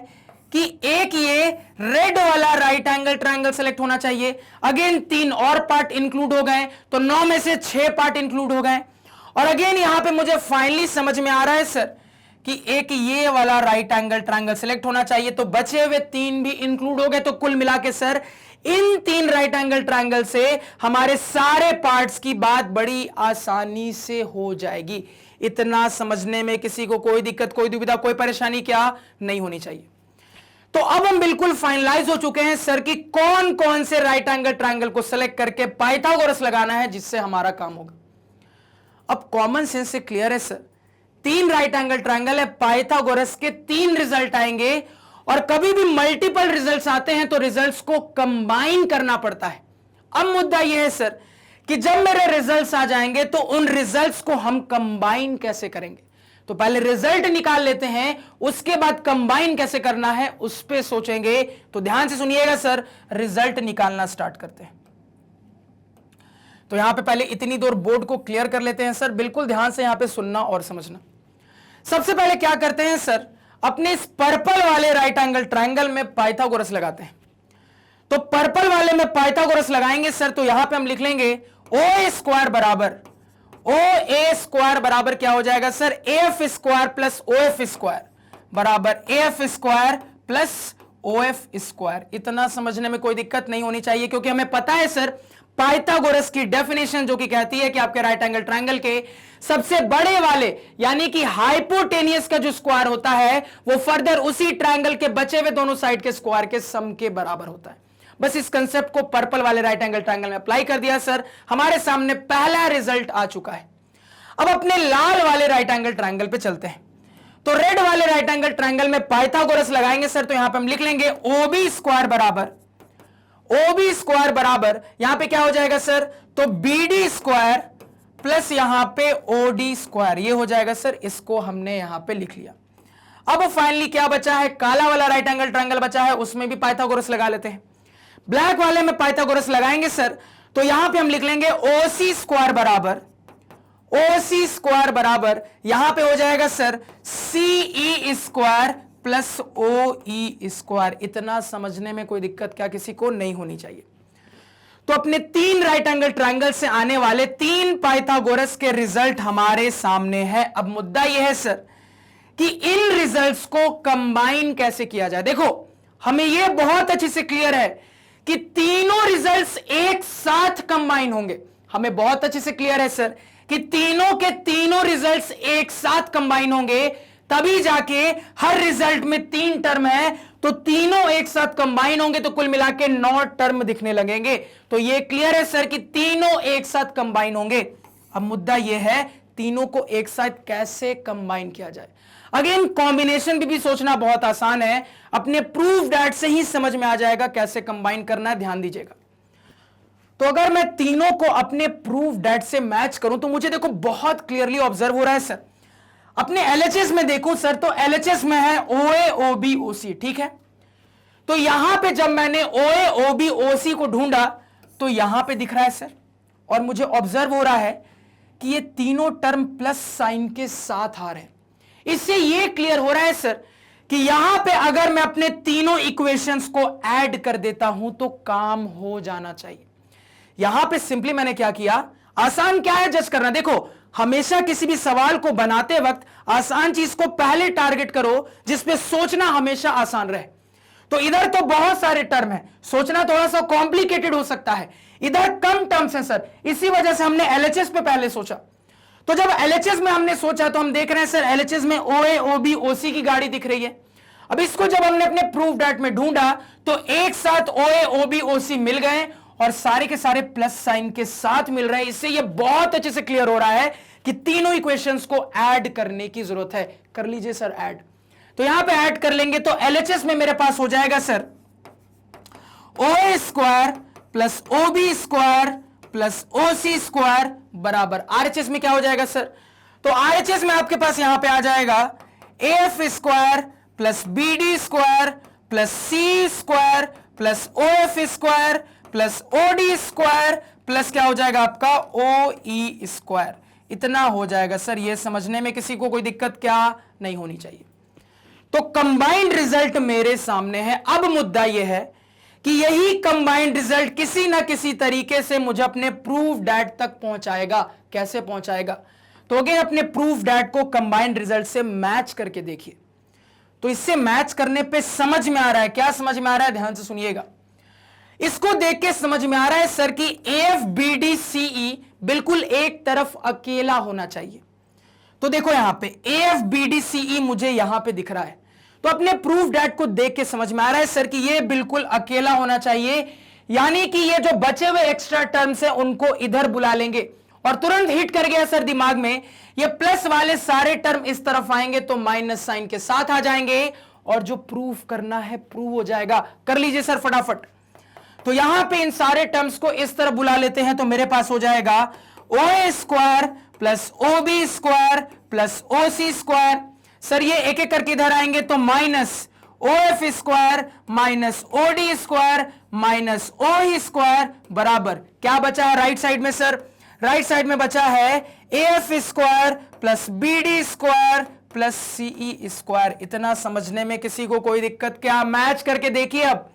कि एक ये रेड वाला राइट एंगल ट्रायंगल सेलेक्ट होना चाहिए। अगेन 3 और पार्ट इंक्लूड हो गए, तो 9 में से 6 पार्ट इंक्लूड हो गए। और अगेन यहां पे मुझे फाइनली समझ में आ रहा है सर कि एक ये वाला राइट एंगल ट्रायंगल सेलेक्ट होना चाहिए, तो बचे हुए 3 भी इंक्लूड हो गए। तो कुल मिला के सर इन 3 राइट एंगल ट्रायंगल से हमारे सारे पार्ट्स की बात बड़ी आसानी से हो जाएगी। इतना समझने में किसी को कोई दिक्कत, कोई दुविधा, कोई परेशानी क्या नहीं होनी चाहिए। तो अब हम बिल्कुल फाइनलाइज हो चुके हैं सर कि कौन कौन से राइट एंगल ट्रायंगल को सेलेक्ट करके पाइथागोरस लगाना है जिससे हमारा काम होगा। अब कॉमन सेंस से क्लियर है सर तीन राइट एंगल ट्रायंगल है, पाइथागोरस के तीन रिजल्ट आएंगे, और कभी भी मल्टीपल रिजल्ट्स आते हैं तो रिजल्ट्स को कंबाइन करना पड़ता है। अब मुद्दा यह है सर कि जब मेरे रिजल्ट्स आ जाएंगे तो उन रिजल्ट्स को हम कंबाइन कैसे करेंगे। तो पहले रिजल्ट निकाल लेते हैं, उसके बाद कंबाइन कैसे करना है उस पे सोचेंगे। तो ध्यान से सुनिएगा सर, रिजल्ट निकालना स्टार्ट करते हैं। तो यहां पे पहले इतनी दूर बोर्ड को क्लियर कर लेते हैं सर, बिल्कुल ध्यान से यहां पे सुनना और समझना। सबसे पहले क्या करते हैं सर, अपने इस पर्पल वाले राइट एंगल ट्रायंगल में पाइथागोरस लगाते हैं। तो पर्पल वाले में पाइथागोरस लगाएंगे सर, तो यहां पे हम लिख लेंगे ओ स्क्वायर बराबर, ओ ए स्क्वायर बराबर क्या हो जाएगा sir, F square plus O F square बराबर F square plus O F square. इतना समझने में कोई दिक्कत नहीं होनी चाहिए, क्योंकि हमें पता है सर पाइथागोरस की डेफिनेशन जो कि कहती है कि आपके राइट एंगल ट्रायंगल के सबसे बड़े वाले यानी कि हाइपोटेनियस का जो स्क्वायर होता है वो फर्दर उसी ट्रायंगल के बचे हुए दोनों साइड के स्क्वायर के सम के बराबर होता है। बस इस कंसेप्ट को पर्पल वाले राइट एंगल ट्रायंगल में अप्लाई कर दिया सर, हमारे सामने पहला रिजल्ट आ चुका है। अब अपने लाल वाले राइट एंगल ट्रायंगल पे चलते हैं। तो रेड वाले राइट एंगल ट्रायंगल में पाइथागोरस लगाएंगे सर, तो यहां पे हम लिख लेंगे ओबी स्क्वायर बराबर, ओबी स्क्वायर बराबर यहां पे क्या हो जाएगा सर, तो बीडी स्क्वायर प्लस यहां पे ओडी स्क्वायर, ये हो जाएगा सर। इसको हमने यहां पे लिख लिया। अब फाइनली क्या बचा है, काला वाला राइट एंगल ट्रायंगल बचा है, उसमें भी पाइथागोरस लगा लेते हैं। ब्लैक वाले में पाइथागोरस लगाएंगे सर, तो यहां पे हम लिख लेंगे ओसी स्क्वायर बराबर, ओसी स्क्वायर बराबर यहां पे हो जाएगा sir CE square plus O E square. इतना समझने में कोई दिक्कत क्या किसी को नहीं होनी चाहिए। तो अपने तीन राइट एंगल ट्रायंगल से आने वाले तीन पाइथागोरस के रिजल्ट हमारे सामने है। अब मुद्दा यह है सर कि इन रिजल्ट्स को कंबाइन कैसे किया जाए। देखो हमें यह बहुत अच्छे से क्लियर है कि तीनों रिजल्ट्स एक साथ कंबाइन होंगे। हमें बहुत अच्छे से क्लियर है सर कि तीनों के तीनों रिजल्ट्स एक साथ कंबाइन होंगे, तभी जाके हर रिजल्ट में तीन टर्म है, तो तीनों एक साथ कंबाइन होंगे तो कुल मिला के 9 टर्म दिखने लगेंगे। तो ये क्लियर है सर कि तीनों एक साथ कंबाइन होंगे। अब मुद्दा यह है तीनों को एक साथ कैसे कंबाइन किया जाए। अगेन कॉम्बिनेशन भी सोचना बहुत आसान है, अपने प्रूफ दैट से ही समझ में आ जाएगा कैसे कंबाइन करना है, ध्यान दीजिएगा। तो अगर मैं तीनों को अपने प्रूफ दैट से मैच करूं तो मुझे देखो बहुत क्लियरली ऑब्जर्व हो रहा है सर। अपने एलएचएस में देखूं सर, तो एलएचएस में है ओए ओबी ओसी, ठीक है। तो यहां पे जब मैंने ओए ओबी ओसी को ढूंढा तो यहां पे दिख रहा है सर, और मुझे ऑब्जर्व हो रहा है कि ये तीनों टर्म प्लस साइन के साथ आ रहे हैं। इससे ये क्लियर हो रहा है सर कि यहां पे अगर मैं अपने तीनों इक्वेशंस को ऐड कर देता हूं तो काम हो जाना चाहिए। यहां पे सिंपली मैंने क्या किया, आसान क्या है जज करना। देखो हमेशा किसी भी सवाल को बनाते वक्त आसान चीज को पहले टारगेट करो जिसपे सोचना हमेशा आसान रहे। तो इधर तो बहुत सारे टर्म है, सोचना थोड़ा सा कॉम्प्लिकेटेड हो सकता है, इधर कम टर्म्स हैं सर, इसी वजह से हमने एलएचएस पे पहले सोचा। तो जब एलएचएस में हमने सोचा तो हम देख रहे हैं सर एलएचएस में ओए ओबी ओसी की गाड़ी दिख रही है। अब इसको जब हमने अपने प्रूफ दैट में ढूंढा तो एक साथ ओए ओबी ओसी मिल गए और सारे के सारे प्लस साइन के साथ मिल रहे हैं। इससे ये बहुत अच्छे से क्लियर हो रहा है कि तीनों इक्वेशंस को ऐड करने की जरूरत है। कर लीजिए सर ऐड। तो यहां पे ऐड कर लेंगे तो एलएचएस में मेरे पास हो जाएगा sir O square plus O B square plus O C square बराबर आरएचएस में क्या हो जाएगा सर, तो आरएचएस में आपके पास यहां पे आ जाएगा F square plus B D square plus C square plus O F square plus O D square plus क्या हो जाएगा आपका ओ ई स्क्वायर। इतना हो जाएगा सर, यह समझने में किसी को कोई दिक्कत क्या नहीं होनी चाहिए। तो कंबाइंड रिजल्ट मेरे सामने है। अब मुद्दा यह है कि यही कंबाइंड रिजल्ट किसी ना किसी तरीके से मुझे अपने प्रूफ दैट तक पहुंचाएगा। कैसे पहुंचाएगा, तो अगर अपने प्रूफ दैट को कंबाइंड रिजल्ट से मैच करके देखिए। तो इससे मैच करने पे समझ में आ रहा है, क्या समझ में आ रहा है, ध्यान से सुनिएगा। इसको देख के समझ में आ रहा है सर कि एफ बी डी सी ई बिल्कुल एक तरफ अकेला होना चाहिए। तो देखो यहां पे एफ बी डी सी ई मुझे यहां पे दिख रहा है, तो अपने प्रूफ दैट को देख के समझ में आ रहा है सर कि ये बिल्कुल अकेला होना चाहिए, यानी कि ये जो बचे हुए एक्स्ट्रा टर्म्स है उनको इधर बुला लेंगे और तुरंत हिट कर गया सर दिमाग में, ये प्लस वाले सारे टर्म इस तरफ आएंगे तो माइनस साइन के साथ आ जाएंगे और जो प्रूफ करना है प्रूव हो जाएगा। कर लीजिए सर फटाफट। तो यहां पे इन सारे टर्म्स को इस तरफ बुला लेते हैं तो मेरे पास हो जाएगा OA square plus OB square plus OC square. Sir ये एक एक करके इधर आएंगे तो minus OF square minus OD square minus OE square बराबर क्या बचा है राइट साइड में सर? राइट साइड में बचा है AF square plus BD square plus CE square. इतना समझने में किसी को कोई दिक्कत क्या? मैच करके देखिए। अब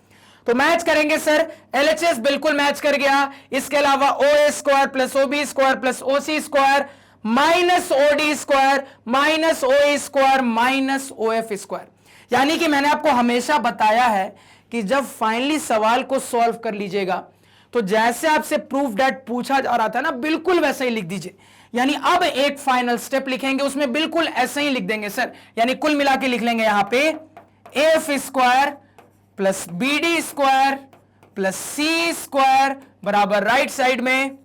तो मैच करेंगे सर, LHS बिल्कुल मैच कर गया। इसके अलावा OA square plus OB square plus OC square minus OD square minus OE square minus OF square. यानी कि मैंने आपको हमेशा बताया है कि जब फाइनली सवाल को सॉल्व कर लीजिएगा तो जैसे आपसे प्रूफ दैट पूछा जा रहा था ना, बिल्कुल वैसे ही लिख दीजिए। यानी अब एक फाइनल स्टेप लिखेंगे, उसमें बिल्कुल ऐसे ही लिख देंगे सर। यानी कुल मिला के लिख लेंगे यहां पे AF square plus BD square plus C square बराबर राइट साइड में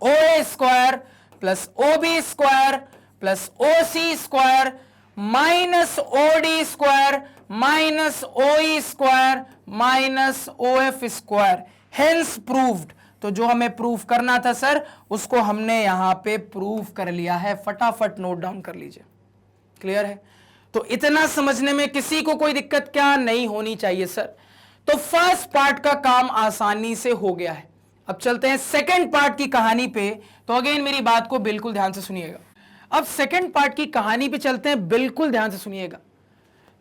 OA square plus OB square plus OC square minus OD square minus OE square minus OF square. Hence proved. तो जो हमें प्रूफ करना था सर उसको हमने यहां पे प्रूफ कर लिया है। फटाफट नोट डाउन कर लीजिए। क्लियर है? तो इतना समझने में किसी को कोई दिक्कत क्या नहीं होनी चाहिए सर। तो फर्स्ट पार्ट का काम आसानी से हो गया है। अब चलते हैं सेकंड पार्ट की कहानी पे। तो अगेन मेरी बात को बिल्कुल ध्यान से सुनिएगा। अब सेकंड पार्ट की कहानी पे चलते हैं, बिल्कुल ध्यान से सुनिएगा।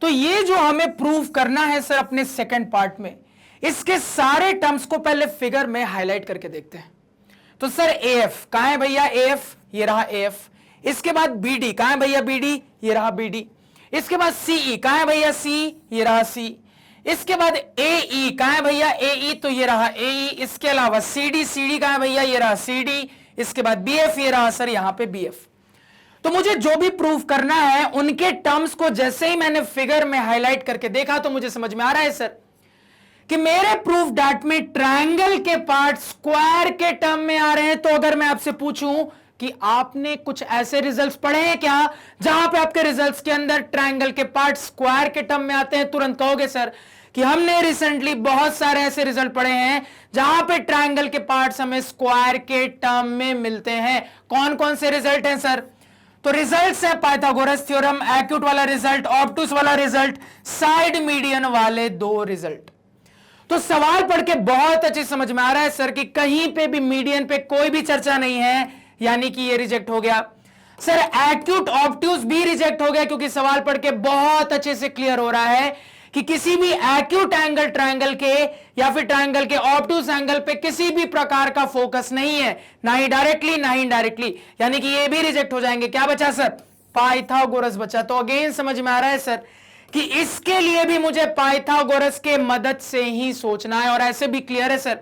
तो ये जो हमें प्रूव करना है सर अपने सेकंड पार्ट में, इसके सारे टर्म्स को पहले फिगर में हाईलाइट करके देखते हैं। तो सर AF कहां है भैया? AF ये रहा AF। इसके बाद BD कहां है भैया? BD ये रहा BD। इसके बाद CE कहां है भैया? C ये रहा C। इसके बाद AE कहां है भैया? AE तो ये रहा AE। इसके अलावा CD कहां है भैया? ये रहा CD। इसके बाद BF ये रहा सर यहां पे BF। तो मुझे जो भी प्रूफ करना है उनके टर्म्स को जैसे ही मैंने फिगर में हाईलाइट करके देखा तो मुझे समझ में आ रहा है सर कि मेरे प्रूफ डाट में ट्रायंगल के पार्ट स्क्वायर के टर्म में आ रहे हैं। तो अगर मैं आपसे पूछूं कि आपने कुछ ऐसे रिजल्ट्स पढ़े हैं क्या जहां पे आपके रिजल्ट्स के अंदर ट्रायंगल के पार्ट स्क्वायर के टर्म में आते हैं, तुरंत कहोगे सर कि हमने रिसेंटली बहुत सारे ऐसे रिजल्ट पढ़े हैं जहां पे ट्रायंगल के पार्ट्स हमें स्क्वायर के टर्म में मिलते हैं। कौन कौन से रिजल्ट हैं सर? तो रिजल्ट्स है पाइथागोरस थ्योरम, एक्यूट वाला रिजल्ट, ऑब्टूस वाला रिजल्ट, साइड मीडियन वाले दो रिजल्ट। तो सवाल पढ़ के बहुत अच्छे समझ में आ रहा है सर कि कहीं पे भी मीडियन पे कोई भी चर्चा नहीं है, यानी कि ये रिजेक्ट हो गया। सर एक्यूट ऑब्ट्यूस भी रिजेक्ट हो गया क्योंकि सवाल पढ़ के बहुत अच्छे से क्लियर हो रहा है कि किसी भी एक्यूट एंगल ट्रायंगल के या फिर ट्रायंगल के ऑब्ट्यूस एंगल पे किसी भी प्रकार का फोकस नहीं है, ना ही डायरेक्टली ना ही इनडायरेक्टली, यानी कि ये भी रिजेक्ट हो जाएंगे। क्या बचा सर? पाइथागोरस बचा। तो अगेन समझ में आ रहा है सर कि इसके लिए भी मुझे पाइथागोरस के मदद से ही सोचना है। और ऐसे भी क्लियर है सर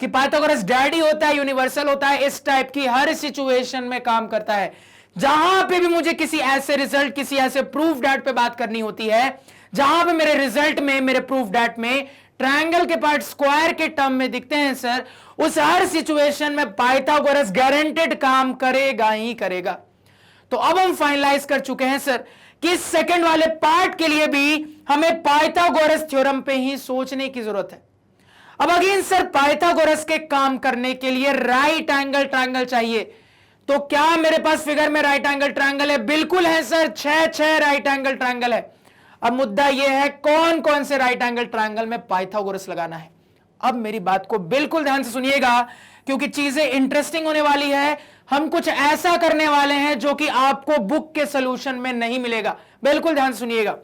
कि पाइथागोरस डैडी होता है, यूनिवर्सल होता है, इस टाइप की हर सिचुएशन में काम करता है। जहां पे भी मुझे किसी ऐसे रिजल्ट, किसी ऐसे प्रूफ डैट पे बात करनी होती है जहां पे मेरे रिजल्ट में, मेरे प्रूफ डैट में ट्रायंगल के पार्ट स्क्वायर के टर्म में दिखते हैं सर, उस हर सिचुएशन में पाइथागोरस गारंटेड काम करेगा ही करेगा। तो अब हम फाइनलाइज कर चुके हैं सर कि सेकंड वाले पार्ट के लिए भी हमें पाइथागोरस थ्योरम पे ही सोचने की जरूरत है। अब अगेन सर पाइथागोरस के काम करने के लिए राइट एंगल ट्रायंगल चाहिए। तो क्या मेरे पास फिगर में राइट एंगल ट्रायंगल है? बिल्कुल है सर, 6 राइट एंगल ट्रायंगल है। अब मुद्दा यह है कौन कौन से राइट एंगल ट्रायंगल में पाइथागोरस लगाना है। अब मेरी बात को बिल्कुल ध्यान से सुनिएगा क्योंकि चीजें इंटरेस्टिंग होने वाली है। हम कुछ ऐसा करने वाले हैं जो कि आपको बुक के सॉल्यूशन में नहीं मिलेगा। बिल्कुल ध्यान से सुनिएगा।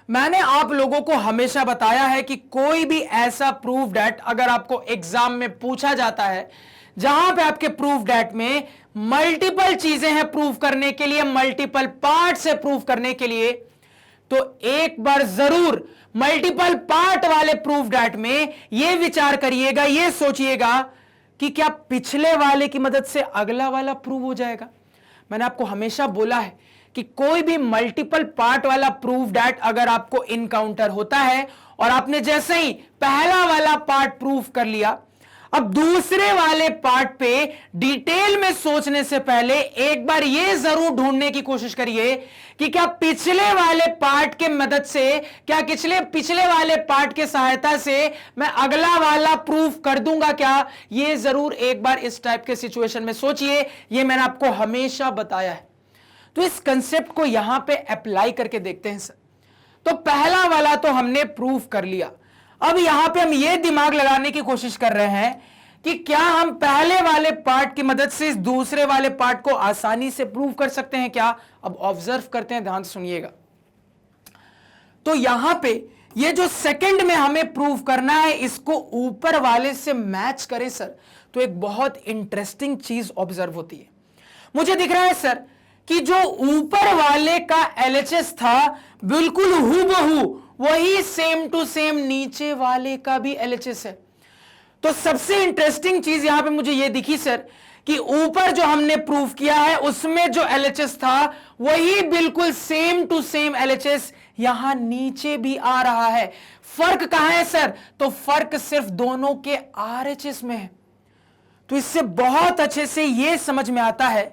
मैंने आप लोगों को हमेशा बताया है कि कोई भी ऐसा प्रूफ डैट अगर आपको एग्जाम में पूछा जाता है जहां पे आपके प्रूफ डैट में मल्टीपल चीजें हैं प्रूफ करने के लिए, मल्टीपल पार्ट से प्रूफ करने के लिए, तो एक बार जरूर मल्टीपल पार्ट वाले प्रूफ डैट में यह विचार करिएगा, यह सोचिएगा कि क्या पिछले वाले की मदद से अगला वाला प्रूव हो जाएगा। मैंने आपको हमेशा बोला है कि कोई भी मल्टीपल पार्ट वाला प्रूफ डैट अगर आपको इनकाउंटर होता है और आपने जैसे ही पहला वाला पार्ट प्रूफ कर लिया, अब दूसरे वाले पार्ट पे डिटेल में सोचने से पहले एक बार यह जरूर ढूंढने की कोशिश करिए कि क्या पिछले वाले पार्ट के मदद से, क्या पिछले वाले पार्ट के सहायता से मैं अगला वाला प्रूफ कर दूंगा क्या। यह जरूर एक बार इस टाइप के सिचुएशन में सोचिए, यह मैंने आपको हमेशा बताया है। तो इस कंसेप्ट को यहां पे अप्लाई करके देखते हैं सर। तो पहला वाला तो हमने प्रूफ कर लिया। अब यहां पे हम ये दिमाग लगाने की कोशिश कर रहे हैं कि क्या हम पहले वाले पार्ट की मदद से इस दूसरे वाले पार्ट को आसानी से प्रूव कर सकते हैं क्या। अब ऑब्जर्व करते हैं, ध्यान से सुनिएगा। तो यहां पे ये जो सेकंड में हमें प्रूव करना है, इसको ऊपर वाले से मैच करें सर, तो एक बहुत इंटरेस्टिंग चीज ऑब्जर्व होती है। मुझे दिख रहा है सर कि जो ऊपर वाले का एलएचएस था बिल्कुल हूबहू वही सेम टू सेम नीचे वाले का भी एलएचएस है। तो सबसे इंटरेस्टिंग चीज यहां पे मुझे यह दिखी सर कि ऊपर जो हमने प्रूफ किया है उसमें जो एलएचएस था वही बिल्कुल सेम टू सेम एलएचएस यहां नीचे भी आ रहा है। फर्क कहां है सर, तो फर्क सिर्फ दोनों के आरएचएस में है। तो इससे बहुत अच्छे से यह समझ में आता है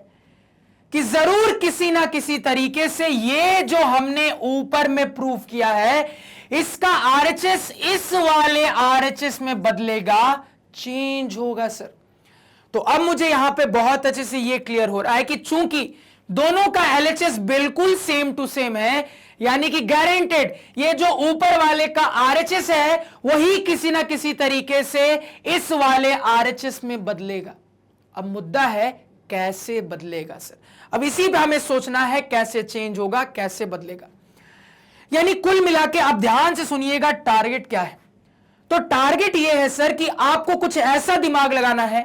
कि जरूर किसी ना किसी तरीके से ये जो हमने ऊपर में प्रूफ किया है इसका आरएचएस इस वाले आरएचएस में बदलेगा, चेंज होगा सर। तो अब मुझे यहां पे बहुत अच्छे से ये क्लियर हो रहा है कि चूंकि दोनों का एलएचएस बिल्कुल सेम टू सेम है, यानी कि गारंटेड ये जो ऊपर वाले का आरएचएस है वही किसी ना किसी तरीके से इस वाले आरएचएस में बदलेगा। अब मुद्दा है कैसे बदलेगा सर। अब इसी पे हमें सोचना है कैसे चेंज होगा, कैसे बदलेगा। यानी कुल मिला के आप ध्यान से सुनिएगा टारगेट क्या है। तो टारगेट यह है सर कि आपको कुछ ऐसा दिमाग लगाना है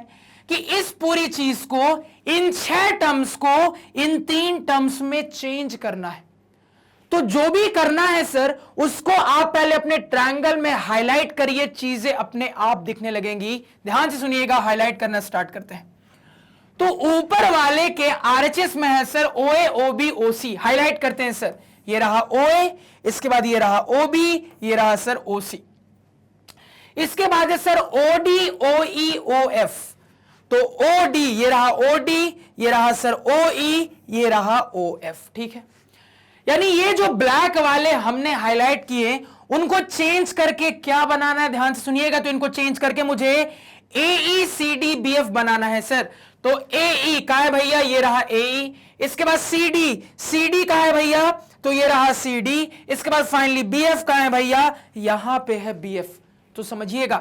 कि इस पूरी चीज को, इन 6 टर्म्स को इन 3 टर्म्स में चेंज करना है। तो जो भी करना है सर उसको आप पहले अपने ट्रायंगल में हाईलाइट करिए, चीजें अपने आप दिखने लगेंगी। ध्यान से सुनिएगा, हाईलाइट करना स्टार्ट करते हैं। तो ऊपर वाले के आरएचएस में है सर ओए ओबी ओसी, हाईलाइट करते हैं सर। ये रहा ओए, इसके बाद ये रहा ओबी, ये रहा सर ओसी। इसके बाद है सर ओडी ओई ओएफ। तो ओडी ये रहा ओडी, ये रहा सर ओई, ये रहा ओएफ। ठीक है, यानी ये जो ब्लैक वाले हमने हाईलाइट किए उनको चेंज करके क्या बनाना है, ध्यान से सुनिएगा। तो इनको चेंज करके मुझे AECDBF बनाना है सर। तो AE कहां है भैया, ये रहा AE। इसके बाद CD कहां है भैया, तो ये रहा CD। इसके बाद फाइनली BF कहां है भैया, यहां पे है BF। तो समझिएगा,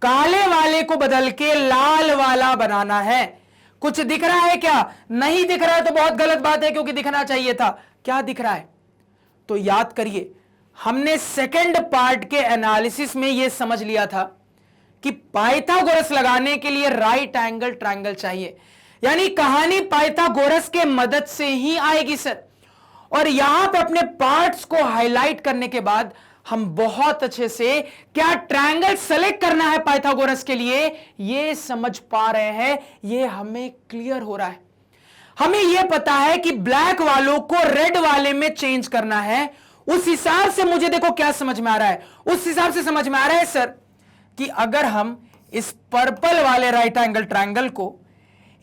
काले वाले को बदल के लाल वाला बनाना है। कुछ दिख रहा है क्या, नहीं दिख रहा है तो बहुत गलत बात है, क्योंकि दिखना चाहिए था। क्या दिख रहा है, तो याद करिए हमने सेकंड पार्ट के एनालिसिस में यह समझ लिया था कि पाइथागोरस लगाने के लिए राइट एंगल ट्रायंगल चाहिए, यानी कहानी पाइथागोरस के मदद से ही आएगी सर। और यहां पे अपने पार्ट्स को हाईलाइट करने के बाद हम बहुत अच्छे से क्या ट्रायंगल सेलेक्ट करना है पाइथागोरस के लिए ये समझ पा रहे हैं, ये हमें क्लियर हो रहा है। हमें यह पता है कि ब्लैक वालों को रेड वाले में चेंज करना है। उस हिसाब से मुझे देखो क्या समझ में आ रहा है, उस हिसाब से समझ में आ रहा है सर कि अगर हम इस पर्पल वाले राइट एंगल ट्रायंगल को,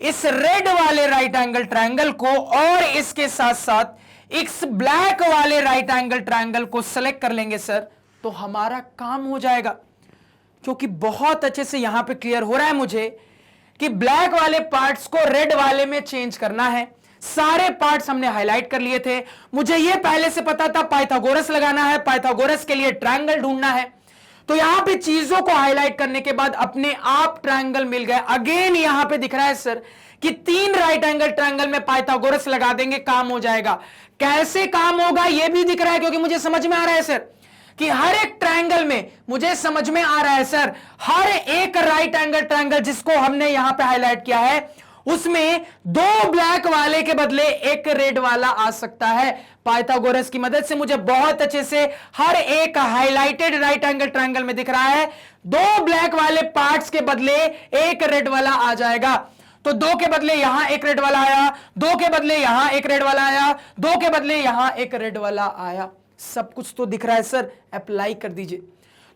इस रेड वाले राइट एंगल ट्रायंगल को और इसके साथ साथ इस ब्लैक वाले राइट एंगल ट्रायंगल को सेलेक्ट कर लेंगे सर, तो हमारा काम हो जाएगा। क्योंकि बहुत अच्छे से यहां पे क्लियर हो रहा है मुझे कि ब्लैक वाले पार्ट्स को रेड वाले में चेंज करना है। सारे पार्ट्स हमने हाईलाइट कर लिए थे। मुझे यह पहले से पता था पाइथागोरस लगाना है, पाइथागोरस के लिए ट्रायंगल ढूंढना है। तो यहां पे चीजों को हाईलाइट करने के बाद अपने आप ट्रायंगल मिल गए। अगेन यहां पे दिख रहा है सर कि 3 राइट एंगल ट्रायंगल में पाइथागोरस लगा देंगे, काम हो जाएगा। कैसे काम होगा यह भी दिख रहा है, क्योंकि मुझे समझ में आ रहा है सर कि हर एक ट्रायंगल में, मुझे समझ में आ रहा है सर, हर एक राइट एंगल ट्रायंगल जिसको हमने यहां पे हाईलाइट किया है उसमें 2 ब्लैक वाले के बदले 1 रेड वाला आ सकता है। पाइथागोरस की मदद से मुझे बहुत अच्छे से हर एक हाईलाइटेड राइट एंगल ट्रायंगल में दिख रहा है 2 ब्लैक वाले पार्ट्स के बदले 1 रेड वाला आ जाएगा। तो 2 के बदले यहां 1 रेड वाला आया, 2 के बदले यहां 1 रेड वाला आया, 2 के बदले यहां 1 रेड वाला आया। सब कुछ तो दिख रहा है सर, अप्लाई कर दीजिए।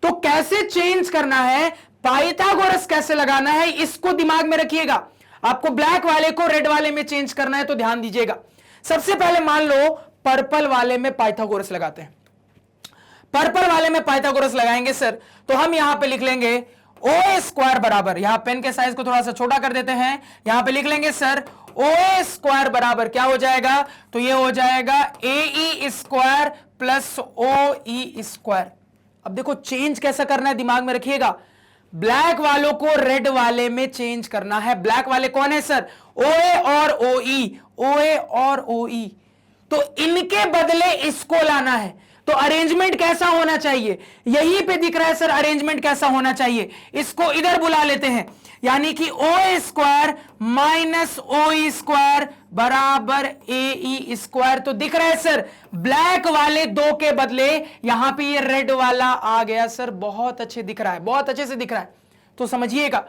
तो कैसे चेंज करना है, पाइथागोरस कैसे लगाना है इसको दिमाग में रखिएगा। आपको ब्लैक वाले को रेड वाले में चेंज करना है तो ध्यान दीजिएगा। सबसे पहले मान लो पर्पल वाले में पाइथागोरस लगाते हैं। पर्पल वाले में पाइथागोरस लगाएंगे सर, तो हम यहां पे लिख लेंगे ओ स्क्वायर बराबर, यहां पेन के साइज को थोड़ा सा छोटा कर देते हैं, यहां पे लिख लेंगे सर ओ स्क्वायर बराबर क्या हो जाएगा, तो ये हो जाएगा ए square plus O E square. अब देखो चेंज कैसा करना है दिमाग में रखिएगा, ब्लैक वालों को रेड वाले में चेंज करना है। ब्लैक वाले कौन है सर, ओए और ओई, ओए और ओई, तो इनके बदले इसको लाना है। तो अरेंजमेंट कैसा होना चाहिए, यहीं पे दिख रहा है सर अरेंजमेंट कैसा होना चाहिए, इसको इधर बुला लेते हैं, यानी कि O square minus O square बराबर ए स्क्वायर। तो दिख रहा है सर ब्लैक वाले दो के बदले यहां पे ये रेड वाला आ गया सर, बहुत अच्छे दिख रहा है, बहुत अच्छे से दिख रहा है। तो समझिएगा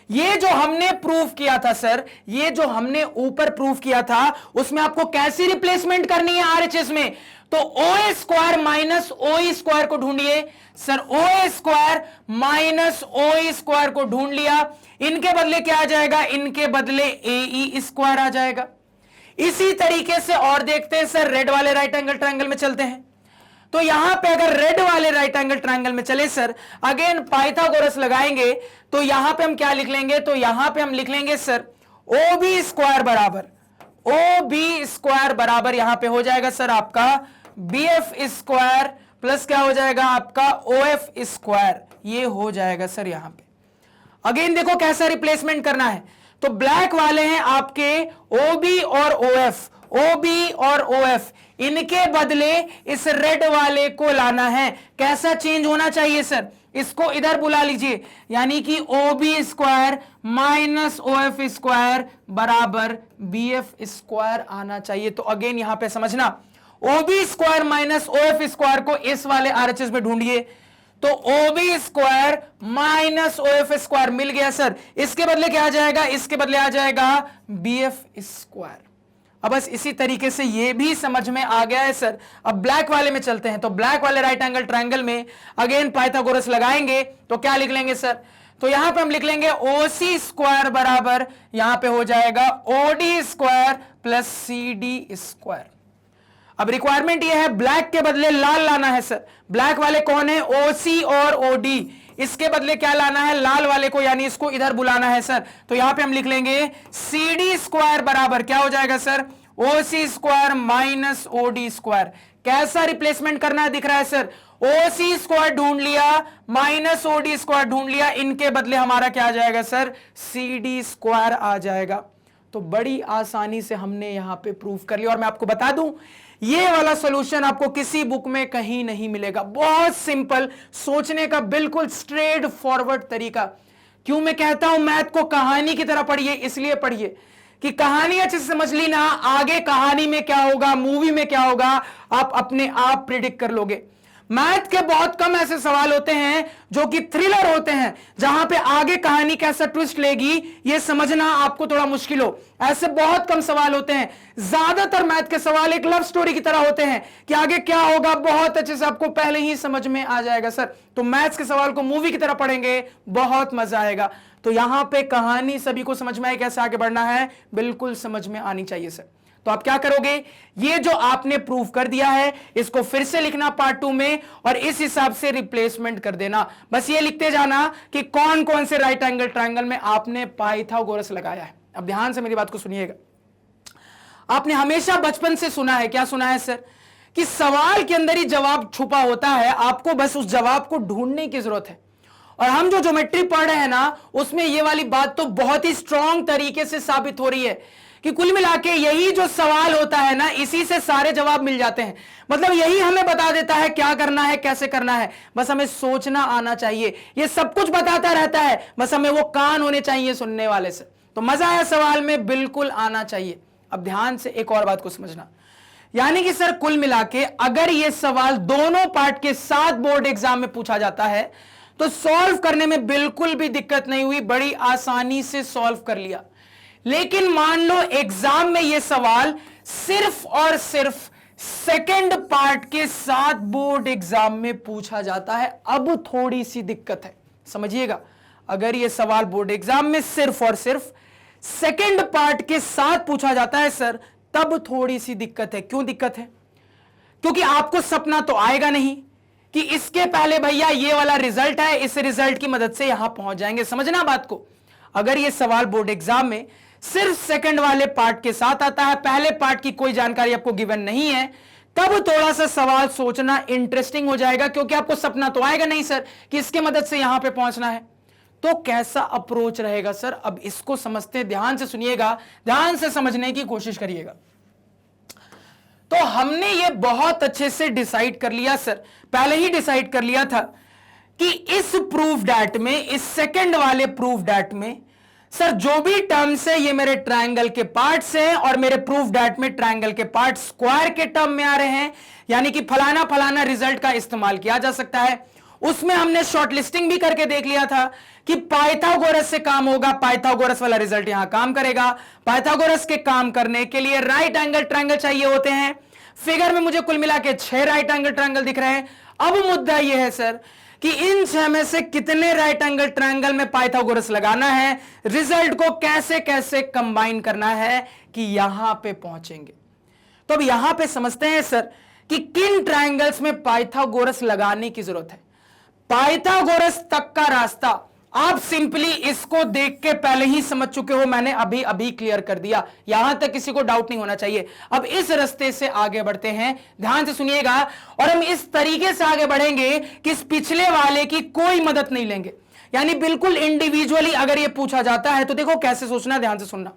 ये जो हमने प्रूफ किया था सर, ये जो हमने ऊपर प्रूफ किया था उसमें आपको कैसी रिप्लेसमेंट करनी है आरएचएस में, तो O square minus O square को ढूंढिए sir, O square minus O square को ढूंढ लिया, इनके बदले क्या आ जाएगा, इनके बदले ए स्क्वायर आ जाएगा। इसी तरीके से और देखते हैं सर रेड वाले राइट एंगल ट्रायंगल में चलते हैं। तो यहां पे अगर रेड वाले राइट एंगल ट्रायंगल में चले सर, अगेन पाइथागोरस लगाएंगे, तो यहां पे हम क्या लिख लेंगे, तो यहां पे हम लिख लेंगे सर ओ बी स्क्वायर बराबर, ओ बी स्क्वायर बराबर यहां पे हो जाएगा सर आपका बी एफ स्क्वायर प्लस क्या हो जाएगा आपका ओ एफ स्क्वायर, ये हो जाएगा सर यहां पे। अगेन देखो कैसा रिप्लेसमेंट करना है, तो ब्लैक वाले हैं आपके ओ बी और ओ एफ, ओ बी और ओ एफ, इनके बदले इस रेड वाले को लाना है। कैसा चेंज होना चाहिए सर, इसको इधर बुला लीजिए, यानी कि O B square minus O F square बराबर बी एफ स्क्वायर आना चाहिए। तो अगेन यहां पे समझना, O B square minus O F square को इस वाले आरएचएस में ढूंढिए, तो O B square minus O F square मिल गया सर, इसके बदले क्या आ जाएगा, इसके बदले आ जाएगा बी एफ स्क्वायर। अब बस इसी तरीके से ये भी समझ में आ गया है सर। अब ब्लैक वाले में चलते हैं, तो ब्लैक वाले राइट एंगल ट्रायंगल में अगेन पाइथागोरस लगाएंगे, तो क्या लिख लेंगे सर, तो यहां पे हम लिख लेंगे ओ सी स्क्वायर बराबर यहां पे हो जाएगा O D square plus C D square. अब रिक्वायरमेंट ये है ब्लैक के बदले लाल लाना है सर, ब्लैक वाले कौन है, ओ सी और ओ डी, इसके बदले क्या लाना है, लाल वाले को, यानी इसको इधर बुलाना है सर। तो यहां पे हम लिख लेंगे सी डी स्क्वायर बराबर क्या हो जाएगा sir, O C square minus O D square. कैसा रिप्लेसमेंट करना है दिख रहा है सर, ओ सी स्क्वायर ढूंढ लिया माइनस ओ डी स्क्वायर ढूंढ लिया, इनके बदले हमारा क्या आ जाएगा सर, सी डी स्क्वायर आ जाएगा। तो बड़ी आसानी से हमने यहां पे प्रूफ कर लिया। और मैं आपको बता दूं ये वाला सॉल्यूशन आपको किसी बुक में कहीं नहीं मिलेगा, बहुत सिंपल, सोचने का बिल्कुल स्ट्रेट फॉरवर्ड तरीका। क्यों मैं कहता हूं मैथ को कहानी की तरह पढ़िए, इसलिए पढ़िए कि कहानी अच्छे से समझ ली ना, आगे कहानी में क्या होगा, मूवी में क्या होगा, आप अपने आप प्रिडिक्ट कर लोगे। मैथ के बहुत कम ऐसे सवाल होते हैं जो कि थ्रिलर होते हैं, जहां पे आगे कहानी कैसा ट्विस्ट लेगी ये समझना आपको थोड़ा मुश्किल हो, ऐसे बहुत कम सवाल होते हैं। ज्यादातर मैथ के सवाल एक लव स्टोरी की तरह होते हैं कि आगे क्या होगा बहुत अच्छे से आपको पहले ही समझ में आ जाएगा सर। तो मैथ्स के सवाल को मूवी की तरह पढ़ेंगे, बहुत मजा आएगा। तो यहां पे कहानी सभी को समझ में आए, कैसे आगे बढ़ना है बिल्कुल समझ में आनी चाहिए सर। तो आप क्या करोगे, ये जो आपने प्रूफ कर दिया है इसको फिर से लिखना पार्ट 2 में, और इस हिसाब से रिप्लेसमेंट कर देना। बस ये लिखते जाना कि कौन कौन से राइट एंगल ट्रायंगल में आपने पाइथागोरस लगाया है। अब ध्यान से मेरी बात को सुनिएगा, आपने हमेशा बचपन से सुना है, क्या सुना है सर, कि सवाल के अंदर ही जवाब छुपा होता है, आपको बस उस जवाब को ढूंढने की जरूरत है। और हम जो ज्योमेट्री पढ़ रहे हैं ना उसमें ये वाली बात तो बहुत ही स्ट्रांग तरीके से साबित हो रही है कि कुल मिला के यही जो सवाल होता है ना इसी से सारे जवाब मिल जाते हैं। मतलब यही हमें बता देता है क्या करना है, कैसे करना है, बस हमें सोचना आना चाहिए। ये सब कुछ बताता रहता है, बस हमें वो कान होने चाहिए सुनने वाले से। तो मजा आया सवाल में बिल्कुल आना चाहिए। अब ध्यान से एक और बात को समझना, यानी कि सर कुल मिला के अगर ये सवाल दोनों पार्ट के साथ बोर्ड एग्जाम में पूछा जाता है तो सॉल्व करने में बिल्कुल भी दिक्कत नहीं हुई, बड़ी आसानी से सॉल्व कर लिया। लेकिन मान लो एग्जाम में यह सवाल सिर्फ और सिर्फ सेकंड पार्ट के साथ बोर्ड एग्जाम में पूछा जाता है, अब थोड़ी सी दिक्कत है, समझिएगा। अगर ये सवाल बोर्ड एग्जाम में सिर्फ और सिर्फ सेकंड पार्ट के साथ पूछा जाता है सर, तब थोड़ी सी दिक्कत है। क्यों दिक्कत है? क्योंकि आपको सपना तो आएगा नहीं कि इसके पहले भैया ये वाला रिजल्ट है, इस रिजल्ट की मदद से यहां पहुंच जाएंगे। समझना बात को। अगर ये सवाल बोर्ड एग्जाम में सिर्फ सेकंड वाले पार्ट के साथ आता है, पहले पार्ट की कोई जानकारी आपको गिवन नहीं है, तब थोड़ा सा सवाल सोचना इंटरेस्टिंग हो जाएगा, क्योंकि आपको सपना तो आएगा नहीं सर कि इसके मदद से यहां पे पहुंचना है। तो कैसा अप्रोच रहेगा सर? अब इसको समझते हैं, ध्यान से सुनिएगा, ध्यान से समझने की कोशिश करिएगा। तो हमने ये बहुत अच्छे से डिसाइड कर लिया सर, पहले ही डिसाइड कर लिया था कि इस प्रूफ डैट में, इस सेकंड वाले प्रूफ डैट में सर जो भी टर्म्स है ये मेरे ट्रायंगल के पार्ट्स हैं, और मेरे प्रूफ डैट में ट्रायंगल के पार्ट स्क्वायर के टर्म में आ रहे हैं, यानी कि फलाना फलाना रिजल्ट का इस्तेमाल किया जा सकता है। उसमें हमने शॉर्टलिस्टिंग भी करके देख लिया था कि पाइथागोरस से काम होगा, पाइथागोरस वाला रिजल्ट यहां काम करेगा। पाइथागोरस के काम करने के लिए राइट एंगल ट्रायंगल चाहिए होते हैं। फिगर में मुझे कुल मिला के 6 राइट एंगल ट्रायंगल दिख रहे हैं। अब मुद्दा यह है सर कि इन 6 में से कितने राइट एंगल ट्रायंगल में पाइथागोरस लगाना है, रिजल्ट को कैसे कैसे कंबाइन करना है कि यहां पे पहुंचेंगे। तो अब यहां पे समझते हैं सर कि किन ट्रायंगल्स में पाइथागोरस लगाने की जरूरत है। पाइथागोरस तक का रास्ता आप सिंपली इसको देख के पहले ही समझ चुके हो, मैंने अभी अभी क्लियर कर दिया, यहां तक किसी को डाउट नहीं होना चाहिए। अब इस रास्ते से आगे बढ़ते हैं, ध्यान से सुनिएगा, और हम इस तरीके से आगे बढ़ेंगे कि इस पिछले वाले की कोई मदद नहीं लेंगे, यानी बिल्कुल इंडिविजुअली अगर ये पूछा जाता है तो देखो कैसे सोचना, ध्यान से सुनना।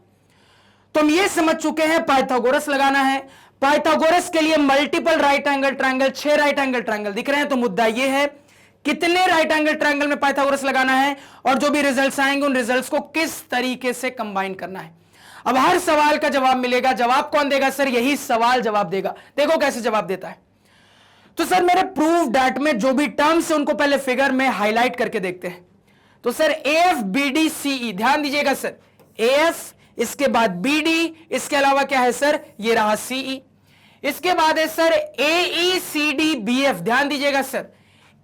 तो हम ये समझ चुके हैं पाइथागोरस लगाना है। पाइथागोरस के लिए multiple right angle triangle, 6 right angle triangle दिख रहे हैं। तो मुद्दा यह है कितने राइट एंगल ट्रायंगल में पाइथागोरस लगाना है, और जो भी रिजल्ट्स आएंगे उन रिजल्ट्स को किस तरीके से कंबाइन करना है। अब हर सवाल का जवाब मिलेगा। जवाब कौन देगा सर? यही सवाल जवाब देगा। देखो कैसे जवाब देता है। तो सर मेरे प्रूफ डैट में जो भी टर्म्स है उनको पहले फिगर में हाईलाइट करके देखते हैं। तो सर AF BD CE, ध्यान दीजिएगा सर, AF, इसके बाद BD, इसके अलावा क्या है सर? ये रहा CE। इसके बाद है सर AE CD BF, ध्यान दीजिएगा सर,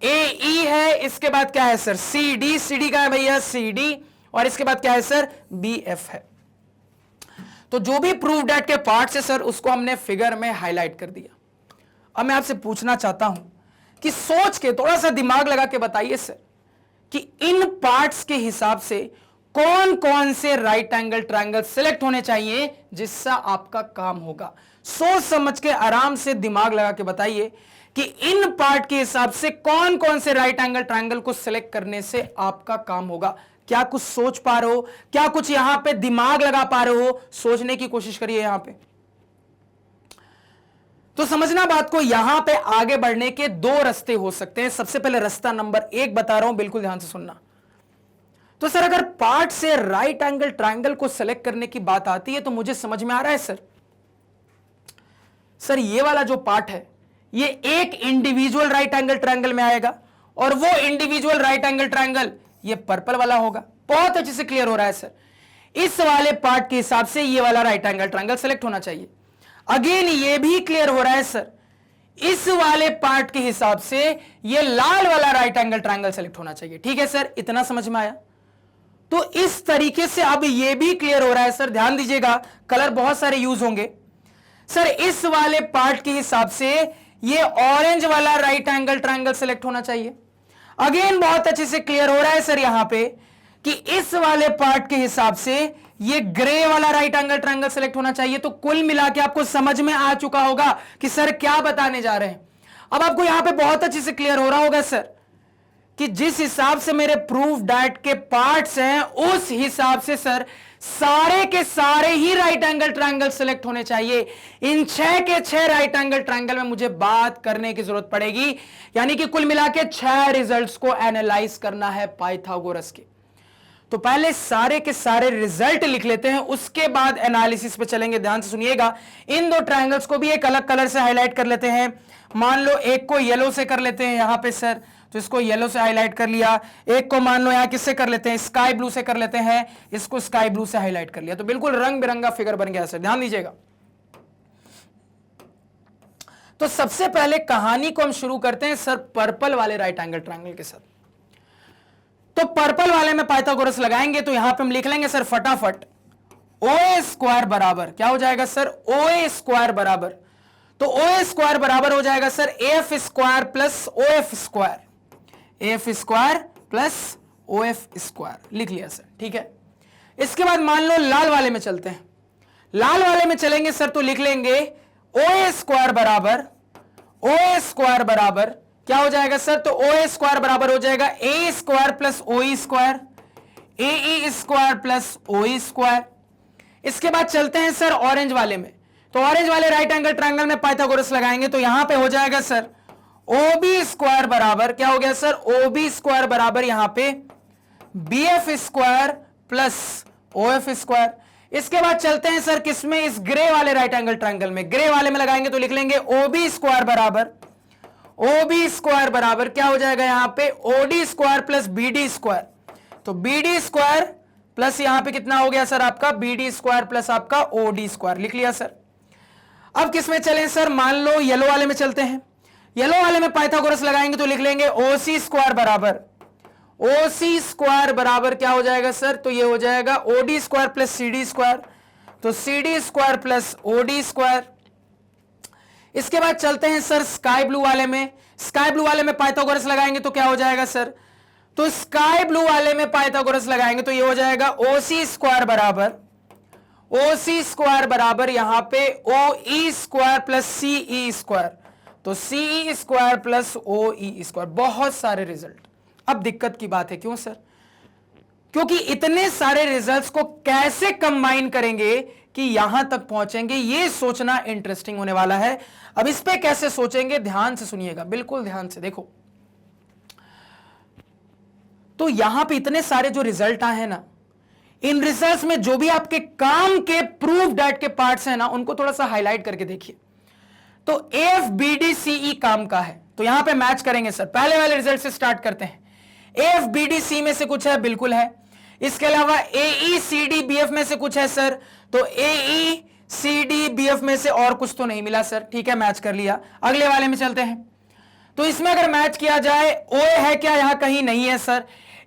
AE है, इसके बाद क्या है सर? CD, CD का है भैया CD, और इसके बाद क्या है सर? BF है। तो जो भी प्रूफ डैट के पार्ट्स है सर उसको हमने फिगर में हाईलाइट कर दिया। अब मैं आपसे पूछना चाहता हूं कि सोच के थोड़ा सा दिमाग लगा के बताइए सर कि इन पार्ट्स के हिसाब से कौन कौन से राइट एंगल ट्रायंगल सिलेक्ट होने चाहिए जिससे आपका काम होगा। सोच समझ के आराम से दिमाग लगा के बताइए कि इन पार्ट के हिसाब से कौन कौन से राइट एंगल ट्रायंगल को सिलेक्ट करने से आपका काम होगा। क्या कुछ सोच पा रहे हो? क्या कुछ यहां पे दिमाग लगा पा रहे हो? सोचने की कोशिश करिए यहां पे। तो समझना बात को, यहां पे आगे बढ़ने के 2 रास्ते हो सकते हैं। सबसे पहले रास्ता नंबर 1 बता रहा हूं, बिल्कुल ध्यान से सुनना। तो सर अगर पार्ट से राइट एंगल ट्रायंगल को सिलेक्ट करने की बात आती है तो मुझे समझ में आ रहा है सर ये वाला जो पार्ट है ये एक इंडिविजुअल राइट एंगल ट्रायंगल में आएगा, और वो इंडिविजुअल राइट एंगल ट्रायंगल ये पर्पल वाला होगा। बहुत अच्छे से क्लियर हो रहा है सर। इस वाले पार्ट के हिसाब से ये वाला राइट एंगल ट्रायंगल सेलेक्ट होना चाहिए। अगेन ये भी क्लियर हो रहा है सर, इस वाले पार्ट के हिसाब से ये लाल वाला राइट एंगल ट्रायंगल सेलेक्ट होना चाहिए। ठीक है सर, इतना समझ में आया? तो इस तरीके से अब ये भी क्लियर हो रहा है सर, ध्यान दीजिएगा, कलर बहुत सारे यूज होंगे सर। इस वाले पार्ट के हिसाब से ये ऑरेंज वाला राइट एंगल ट्रायंगल सेलेक्ट होना चाहिए। अगेन बहुत अच्छे से क्लियर हो रहा है सर यहां पे कि इस वाले पार्ट के हिसाब से ये ग्रे वाला राइट एंगल ट्रायंगल सेलेक्ट होना चाहिए। तो कुल मिला के आपको समझ में आ चुका होगा कि सर क्या बताने जा रहे हैं। अब आपको यहां पे बहुत अच्छे से क्लियर हो रहा होगा सर कि जिस हिसाब से मेरे प्रूफ डैट के पार्ट्स हैं उस हिसाब से सर सारे के सारे ही राइट एंगल ट्रायंगल सेलेक्ट होने चाहिए। इन 6 के 6 राइट एंगल ट्रायंगल में मुझे बात करने की जरूरत पड़ेगी, यानी कि कुल मिला के 6 रिजल्ट्स को एनालाइज करना है पाइथागोरस के। तो पहले सारे के सारे रिजल्ट लिख लेते हैं, उसके बाद एनालिसिस पे चलेंगे। ध्यान से सुनिएगा, इन 2 ट्रायंगल्स को भी एक अलग कलर से हाईलाइट कर लेते हैं। मान लो एक को येलो से कर लेते हैं यहां पे सर, तो इसको येलो से हाईलाइट कर लिया। एक को मान लो यहां किससे कर लेते हैं? स्काई ब्लू से कर लेते हैं, इसको स्काई ब्लू से हाईलाइट कर लिया। तो बिल्कुल रंग बिरंगा फिगर बन गया सर, ध्यान दीजिएगा। तो सबसे पहले कहानी को हम शुरू करते हैं सर पर्पल वाले राइट एंगल ट्रायंगल के साथ। तो पर्पल वाले में पाइथागोरस लगाएंगे तो यहां पे हम लिख लेंगे सर फटाफट OA स्क्वायर बराबर क्या हो जाएगा सर, OA स्क्वायर बराबर, तो OA स्क्वायर बराबर हो जाएगा sir AF square plus OF square, AF square plus OF square लिख लिया सर, ठीक है। इसके बाद मान लो लाल वाले में चलते हैं, लाल वाले में चलेंगे सर तो लिख लेंगे OA स्क्वायर बराबर, OA स्क्वायर बराबर क्या हो जाएगा सर, तो OA स्क्वायर बराबर हो जाएगा A square plus OE square, AE square plus OE square. इसके बाद चलते हैं सर ऑरेंज वाले में, तो ऑरेंज वाले राइट एंगल ट्रायंगल में पाइथागोरस लगाएंगे तो यहां पे हो जाएगा सर OB स्क्वायर बराबर क्या हो गया सर, OB स्क्वायर बराबर यहां पे BF square plus OF square. इसके बाद चलते हैं सर किसमें, इस ग्रे वाले राइट एंगल ट्रायंगल में, ग्रे वाले में लगाएंगे तो लिख लेंगे OB स्क्वायर बराबर, OB स्क्वायर बराबर क्या हो जाएगा यहां पे OD square plus BD square, तो BD स्क्वायर प्लस यहां पे कितना हो गया सर आपका BD स्क्वायर प्लस आपका OD स्क्वायर लिख लिया सर। अब किसमें चलें सर, मान लो येलो वाले में चलते हैं, येलो वाले में पाइथागोरस लगाएंगे तो लिख लेंगे OC स्क्वायर बराबर, OC स्क्वायर बराबर क्या हो जाएगा सर, तो ये हो जाएगा OD square plus CD square, तो CD square plus OD square. इसके बाद चलते हैं सर स्काई ब्लू वाले में, स्काई ब्लू वाले में पाइथागोरस लगाएंगे तो क्या हो जाएगा सर, तो स्काई ब्लू वाले में पाइथागोरस लगाएंगे तो ये हो जाएगा OC स्क्वायर बराबर, OC स्क्वायर बराबर यहां पे OE square plus CE square, तो CE square plus OE square. बहुत सारे रिजल्ट। अब दिक्कत की बात है, क्यों सर, क्योंकि इतने सारे रिजल्ट्स को कैसे कंबाइन करेंगे कि यहां तक पहुंचेंगे, ये सोचना इंटरेस्टिंग होने वाला है। अब इस पे कैसे सोचेंगे, ध्यान से सुनिएगा, बिल्कुल ध्यान से देखो। तो यहां पे इतने सारे जो रिजल्ट आए हैं ना, इन रिजल्ट्स में जो भी आपके काम के प्रूफ डेट के पार्ट्स हैं ना, उनको थोड़ा सा हाईलाइट करके देखिए। तो AFBDCE काम का है, तो यहां पे मैच करेंगे सर। पहले वाले रिजल्ट से स्टार्ट करते हैं। AFBDC में से कुछ है, बिल्कुल है। इसके अलावा AECDBF में से कुछ है सर, तो AECDBF में से और कुछ तो नहीं मिला सर, ठीक है, मैच कर लिया। अगले वाले में चलते हैं, तो इसमें अगर मैच किया जाए, OA है क्या, यहां कहीं नहीं है सर।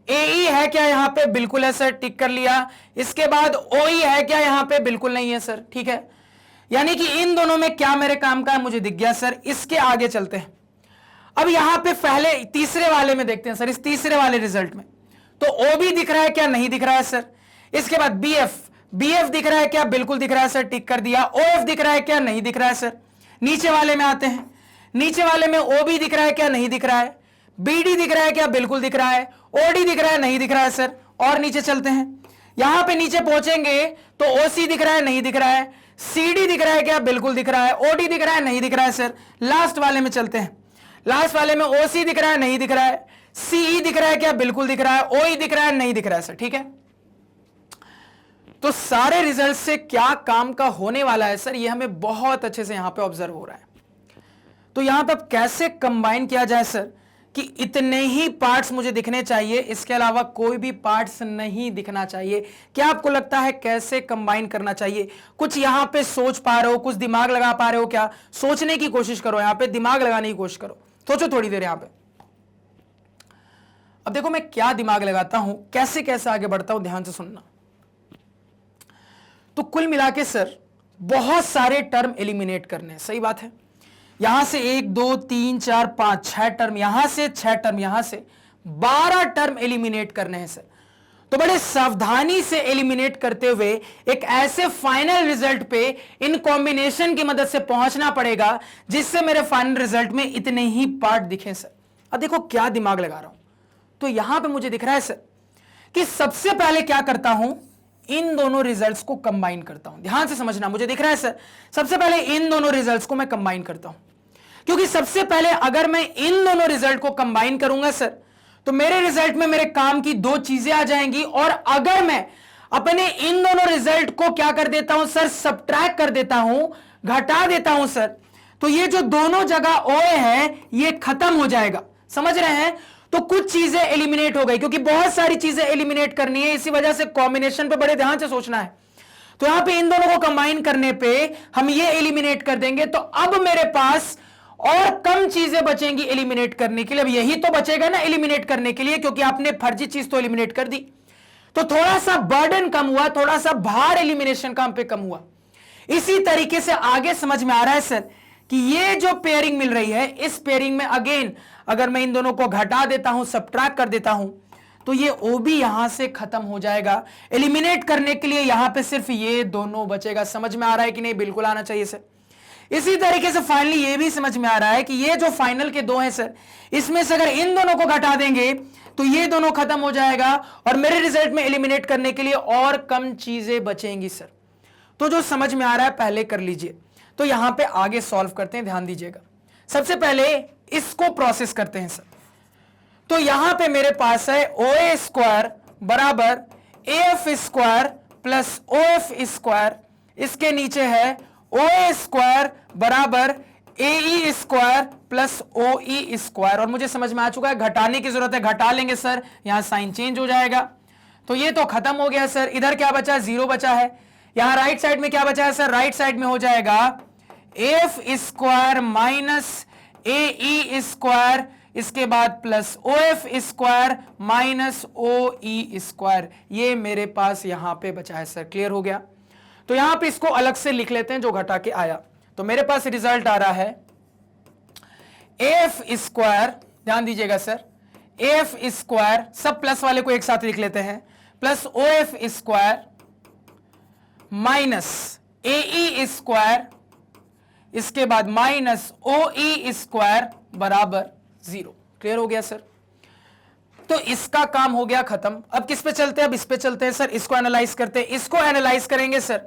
AE है क्या, यहां पे बिल्कुल है सर, टिक कर लिया। इसके बाद OE है क्या, यहां पे बिल्कुल नहीं है सर, ठीक है। यानी कि इन दोनों में क्या मेरे काम का है, मुझे दिख गया सर। इसके आगे चलते हैं। अब यहां पे पहले तीसरे वाले में देखते हैं सर, इस तीसरे वाले रिजल्ट में तो OB दिख रहा है क्या, नहीं दिख रहा है सर। इसके बाद BF दिख रहा है क्या, बिल्कुल दिख रहा है सर, टिक कर दिया। OF दिख रहा है क्या, नहीं दिख रहा है सर। नीचे वाले में आते हैं, नीचे वाले में OB दिख रहा है क्या, नहीं दिख रहा है। BD दिख रहा है क्या, बिल्कुल दिख रहा है। OD दिख रहा है, नहीं दिख रहा है सर। और नीचे चलते हैं, यहां पे नीचे पहुंचेंगे तो OC दिख रहा है, नहीं दिख रहा है। CD दिख रहा है क्या, बिल्कुल दिख रहा है। OD दिख रहा है, नहीं दिख रहा है सर। लास्ट वाले में चलते हैं, लास्ट वाले में OC दिख रहा है, नहीं दिख रहा है। CE दिख रहा है क्या, बिल्कुल दिख रहा है। OE दिख रहा है, नहीं दिख रहा है सर, ठीक है। तो सारे रिजल्ट से क्या काम का होने वाला है सर, ये हमें बहुत अच्छे से यहां पे ऑब्जर्व हो रहा है। तो यहां पे कैसे कंबाइन किया जाए सर, कि इतने ही पार्ट्स मुझे दिखने चाहिए, इसके अलावा कोई भी पार्ट्स नहीं दिखना चाहिए। क्या आपको लगता है कैसे कंबाइन करना चाहिए? कुछ यहां पे सोच पा रहे हो, कुछ दिमाग लगा पा रहे हो क्या? सोचने की कोशिश करो, यहां पे दिमाग लगाने की कोशिश करो, सोचो थोड़ी देर यहां पे। अब देखो मैं क्या दिमाग लगाता हूं, कैसे कैसे आगे बढ़ता हूं, ध्यान से सुनना। तो कुल मिला के सर बहुत सारे टर्म एलिमिनेट करने हैं, सही बात है। यहां से 1 2 3 4 5 6 टर्म, यहां से 6 टर्म, यहां से 12 टर्म एलिमिनेट करने हैं सर। तो बड़े सावधानी से एलिमिनेट करते हुए एक ऐसे फाइनल रिजल्ट पे इन कॉम्बिनेशन की मदद से पहुंचना पड़ेगा जिससे मेरे फाइनल रिजल्ट में इतने ही पार्ट दिखे सर। अब देखो क्या दिमाग लगा रहा हूं, तो यहां पे मुझे दिख रहा है सर कि सबसे पहले क्या करता हूं, इन दोनों रिजल्ट्स को कंबाइन करता हूं। ध्यान से समझना, मुझे दिख रहा है सर सबसे पहले इन दोनों रिजल्ट्स को मैं कंबाइन करता हूं, क्योंकि सबसे पहले अगर मैं इन दोनों रिजल्ट को कंबाइन करूंगा सर तो मेरे रिजल्ट में मेरे काम की दो चीजें आ जाएंगी। और अगर मैं अपने इन दोनों रिजल्ट को क्या कर देता हूं सर, सबट्रैक्ट कर देता हूं, घटा देता हूं सर, तो ये जो दोनों जगह OA है ये खत्म हो जाएगा। समझ रहे हैं? तो कुछ चीजें एलिमिनेट हो गई, क्योंकि बहुत सारी चीजें एलिमिनेट करनी है, इसी वजह से कॉम्बिनेशन पे बड़े ध्यान से सोचना है। तो यहां पे इन दोनों को कंबाइन करने पे हम ये एलिमिनेट कर देंगे, तो अब मेरे पास और कम चीजें बचेंगी एलिमिनेट करने के लिए। अब यही तो बचेगा ना एलिमिनेट करने के लिए, क्योंकि आपने फर्जी चीज तो एलिमिनेट कर दी। तो थोड़ा सा बर्डन कम हुआ, थोड़ा सा भार एलिमिनेशन का हम पे कम हुआ। इसी तरीके से आगे समझ में आ रहा है सर कि ये जो पेयरिंग मिल रही है, इस पेयरिंग में अगेन अगर मैं इन दोनों को घटा देता हूं, सबट्रैक्ट कर देता हूं, तो ये OB यहां से खत्म हो जाएगा। एलिमिनेट करने के लिए यहां पे सिर्फ ये दोनों बचेगा। समझ में आ रहा है कि नहीं? बिल्कुल आना चाहिए सर। इसी तरीके से फाइनली ये भी समझ में आ रहा है कि ये जो फाइनल के दो हैं सर, इसमें से अगर इन दोनों को घटा देंगे तो ये दोनों खत्म हो जाएगा और मेरे रिजल्ट में एलिमिनेट करने के लिए और कम चीजें बचेंगी सर। तो जो समझ में आ रहा है पहले कर लीजिए। तो यहां पे आगे सॉल्व करते हैं, ध्यान दीजिएगा। सबसे पहले इसको प्रोसेस करते हैं सर। तो यहां पे मेरे पास है OA स्क्वायर बराबर AF square plus OF square, इसके नीचे है OA स्क्वायर बराबर AE square plus OE square. और मुझे समझ में आ चुका है घटाने की जरूरत है, घटा लेंगे सर, यहां साइन चेंज हो जाएगा। तो ये तो खत्म हो गया सर। इधर क्या बचा? 0 बचा है। यहां राइट साइड में क्या बचा है सर? राइट साइड में हो जाएगा AF square minus AE square, इसके बाद plus OF square minus OE square. ये मेरे पास यहां पे बचा है सर। क्लियर हो गया? तो यहां पे इसको अलग से लिख लेते हैं जो घटा के आया। तो मेरे पास रिजल्ट आ रहा है AF स्क्वायर, ध्यान दीजिएगा सर, AF स्क्वायर, सब प्लस वाले को एक साथ लिख लेते हैं, plus OF square minus AE square, इसके बाद माइनस OE स्क्वायर बराबर 0। क्लियर हो गया सर? तो इसका काम हो गया खत्म। अब किस पे चलते हैं? अब इस पे चलते हैं सर। इसको एनालाइज करते हैं। इसको एनालाइज करेंगे सर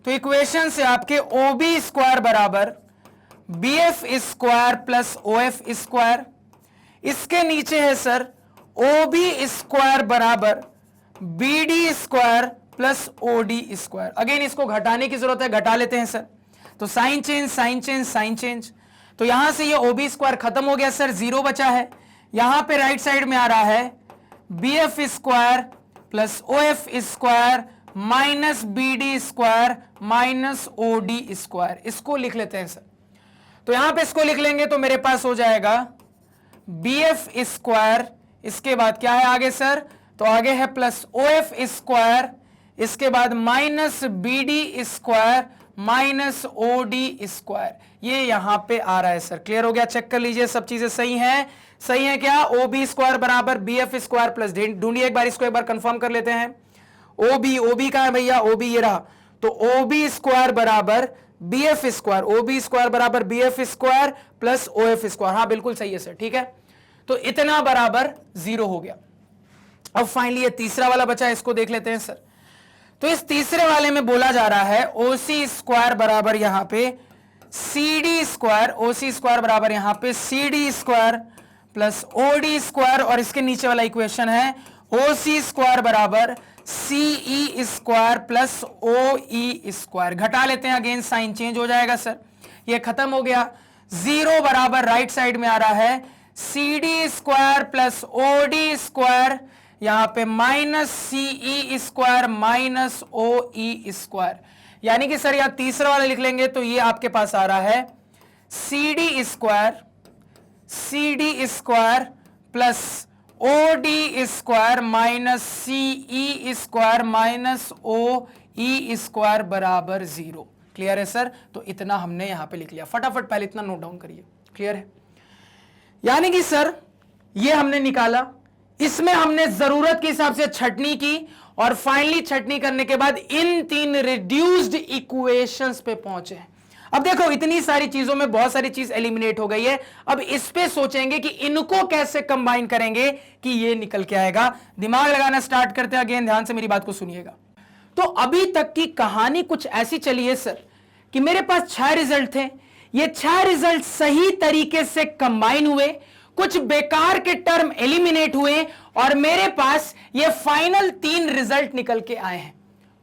तो इक्वेशन से आपके OB स्क्वायर बराबर BF square plus OF square, इसके नीचे है सर OB स्क्वायर बराबर BD square plus OD square. Again इसको घटाने की जरूरत है, घटा लेते हैं सर। तो sign change, sign change, sign change. तो यहां से ये OB स्क्वायर खत्म हो गया सर, 0 बचा है। यहां पे राइट साइड में आ रहा है BF square plus OF square minus BD square minus OD square. इसको लिख लेते हैं सर। तो यहां पे इसको लिख लेंगे तो मेरे पास हो जाएगा BF स्क्वायर, इसके बाद क्या है आगे सर? तो आगे है प्लस OF स्क्वायर, इसके बाद minus BD square minus OD square. ये यहां पे आ रहा है सर। क्लियर हो गया? चेक कर लीजिए सब चीजें सही हैं। सही है क्या? OB स्क्वायर बराबर BF स्क्वायर प्लस, ढूंढिए एक बार, इसको एक बार कंफर्म कर लेते हैं। OB का है भैया, OB ये रहा। तो OB स्क्वायर बराबर BF स्क्वायर, OB स्क्वायर बराबर BF square plus OF square. हाँ बिल्कुल सही है सर, ठीक है। तो इतना बराबर 0 हो गया। अब फाइनली ये तीसरा वाला बचा है, इसको देख लेते हैं सर। तो इस तीसरे वाले में बोला जा रहा है OC स्क्वायर बराबर यहां पे CD स्क्वायर, OC स्क्वायर बराबर यहां पे CD square plus OD square, और इसके नीचे वाला इक्वेशन है OC स्क्वायर बराबर CE square plus OE square. घटा लेते हैं, अगेन साइन चेंज हो जाएगा सर। ये खत्म हो गया। 0 बराबर राइट साइड में आ रहा है CD square plus OD square, यहां पे minus CE square minus OE square. यानी कि सर यहां तीसरा वाला लिख लेंगे तो ये आपके पास आ रहा है CD square plus OD square minus CE square minus OE square बराबर 0। क्लियर है सर? तो इतना हमने यहां पे लिख लिया। फटाफट पहले इतना नोट डाउन करिए। क्लियर है? यानी कि सर ये हमने निकाला, इसमें हमने जरूरत के हिसाब से छटनी की और फाइनली छटनी करने के बाद इन 3 रिड्यूस्ड इक्वेशंस पे पहुंचे। अब देखो इतनी सारी चीजों में बहुत सारी चीज एलिमिनेट हो गई है। अब इस पे सोचेंगे कि इनको कैसे कंबाइन करेंगे कि ये निकल के आएगा। दिमाग लगाना स्टार्ट करते हैं। अगेन ध्यान से मेरी बात को सुनिएगा। तो अभी तक की कहानी कुछ ऐसी चली है सर कि मेरे पास 6 रिजल्ट थे। ये 6 रिजल्ट सही तरीके से कंबाइन हुए, कुछ बेकार के टर्म एलिमिनेट हुए और मेरे पास ये फाइनल 3 रिजल्ट निकल के आए हैं।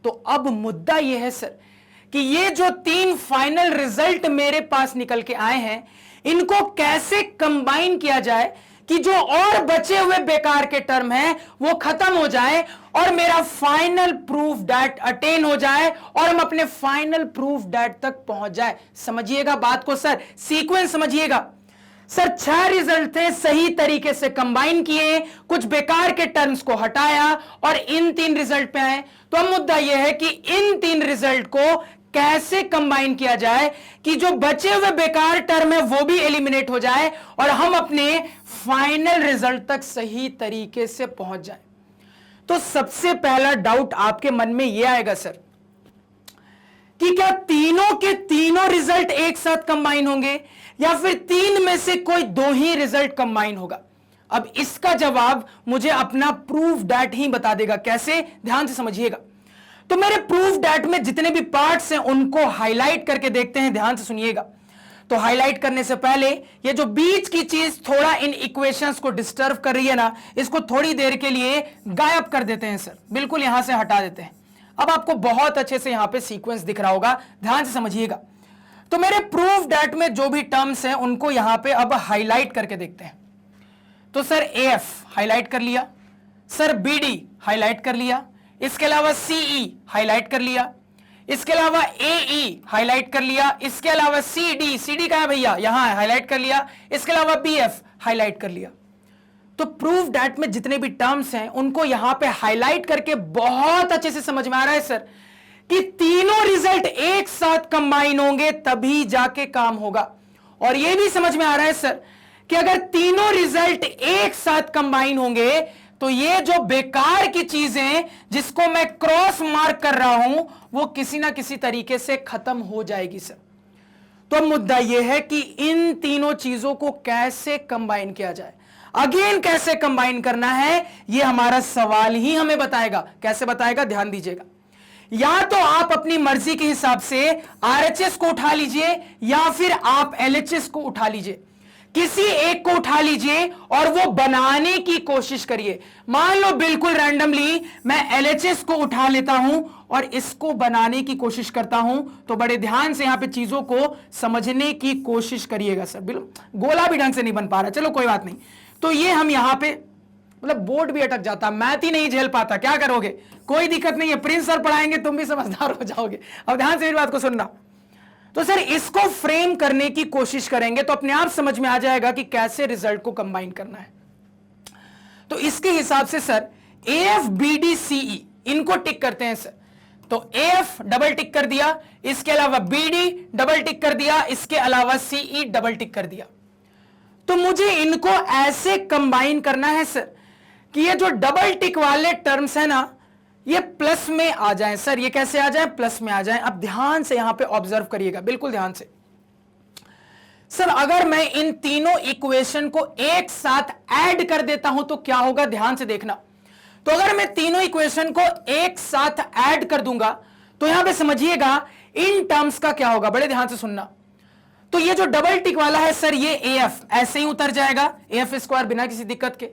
तो अब मुद्दा ये है सर कि ये जो 3 फाइनल रिजल्ट मेरे पास निकल के आए हैं, इनको कैसे कंबाइन किया जाए कि जो और बचे हुए बेकार के टर्म हैं वो खत्म हो जाए और मेरा फाइनल प्रूफ दैट अटेन हो जाए और हम अपने फाइनल प्रूफ दैट तक पहुंच जाए। समझिएगा बात को सर, सीक्वेंस समझिएगा सर। 6 रिजल्ट थे, सही तरीके से कंबाइन किए, कुछ बेकार के टर्म्स को हटाया और इन 3 रिजल्ट पे आए। तो अब मुद्दा यह है कि इन 3 रिजल्ट को कैसे कंबाइन किया जाए कि जो बचे हुए बेकार टर्म है वो भी एलिमिनेट हो जाए और हम अपने फाइनल रिजल्ट तक सही तरीके से पहुंच जाए। तो सबसे पहला डाउट आपके मन में यह आएगा सर कि क्या तीनों के तीनों रिजल्ट एक साथ कंबाइन होंगे या फिर 3 में से कोई 2 ही रिजल्ट कंबाइन होगा। अब इसका जवाब मुझे अपना प्रूफ दैट ही बता देगा। कैसे, ध्यान से समझिएगा। तो मेरे प्रूफ दैट में जितने भी पार्ट्स हैं उनको हाईलाइट करके देखते हैं, ध्यान से सुनिएगा। तो हाईलाइट करने से पहले ये जो बीच की चीज थोड़ा इन इक्वेशंस को डिस्टर्ब कर रही है ना, इसको थोड़ी देर के लिए गायब कर देते हैं सर, बिल्कुल यहां से हटा देते हैं। अब आपको बहुत अच्छे से यहां पे सीक्वेंस दिख रहा होगा, ध्यान से समझिएगा। तो मेरे प्रूफ दैट में जो भी टर्म्स हैं उनको यहां पे अब हाईलाइट करके देखते हैं। तो सर AF हाईलाइट कर लिया, सर BD हाईलाइट कर लिया, इसके अलावा CE हाईलाइट कर लिया, इसके अलावा AE हाईलाइट कर लिया, इसके अलावा CD का है भैया, यहां है, हाईलाइट कर लिया, इसके अलावा BF हाईलाइट कर लिया। तो प्रूफ दैट में जितने भी टर्म्स हैं उनको यहां पे हाईलाइट करके बहुत अच्छे से समझ में आ रहा है सर कि तीनों रिजल्ट एक साथ कंबाइन होंगे तभी जाके काम होगा। और यह भी समझ में आ रहा है सर कि अगर तीनों रिजल्ट एक साथ कंबाइन होंगे तो ये जो बेकार की चीजें जिसको मैं क्रॉस मार्क कर रहा हूं वो किसी ना किसी तरीके से खत्म हो जाएगी सर। तो मुद्दा यह है कि इन तीनों चीजों को कैसे कंबाइन किया जाए। अगेन कैसे कंबाइन करना है ये हमारा सवाल ही हमें बताएगा। कैसे बताएगा, ध्यान दीजिएगा। या तो आप अपनी मर्जी के हिसाब से RHS को उठा लीजिए या फिर आप LHS को उठा लीजिए, किसी एक को उठा लीजिए और वो बनाने की कोशिश करिए। मान लो बिल्कुल रैंडमली मैं LHS को उठा लेता हूं और इसको बनाने की कोशिश करता हूं, तो बड़े ध्यान से यहां पे चीजों को समझने की कोशिश करिएगा सर। बिल्कुल गोला भी ढंग से नहीं बन पा रहा, चलो कोई बात नहीं। तो ये हम यहां पे मतलब बोर्ड भी अटक जाता, मैथ ही नहीं झेल पाता, क्या करोगे, कोई दिक्कत नहीं है, प्रिंस सर पढ़ाएंगे, तुम भी समझदार हो जाओगे। अब ध्यान से मेरी बात को सुनना। तो सर इसको फ्रेम करने की कोशिश करेंगे तो अपने आप समझ में आ जाएगा कि कैसे रिजल्ट को कंबाइन करना है। तो इसके हिसाब से सर AF BD CE इनको टिक करते हैं सर। तो AF डबल टिक कर दिया, इसके अलावा BD डबल टिक कर दिया, इसके अलावा CE डबल टिक कर दिया। तो मुझे इनको ऐसे कंबाइन करना है सर कि ये जो डबल टिक वाले टर्म्स है ना ये प्लस में आ जाए सर। ये कैसे आ जाए, प्लस में आ जाए। अब ध्यान से यहां पे ऑब्जर्व करिएगा, बिल्कुल ध्यान से। सर अगर मैं इन तीनों इक्वेशन को एक साथ ऐड कर देता हूं तो क्या होगा, ध्यान से देखना। तो अगर मैं तीनों इक्वेशन को एक साथ ऐड कर दूंगा तो यहां पे समझिएगा इन टर्म्स का क्या होगा, बड़े ध्यान से सुनना। तो ये जो डबल टिक वाला है सर ये AF ऐसे ही उतर जाएगा, AF स्क्वायर बिना किसी दिक्कत के।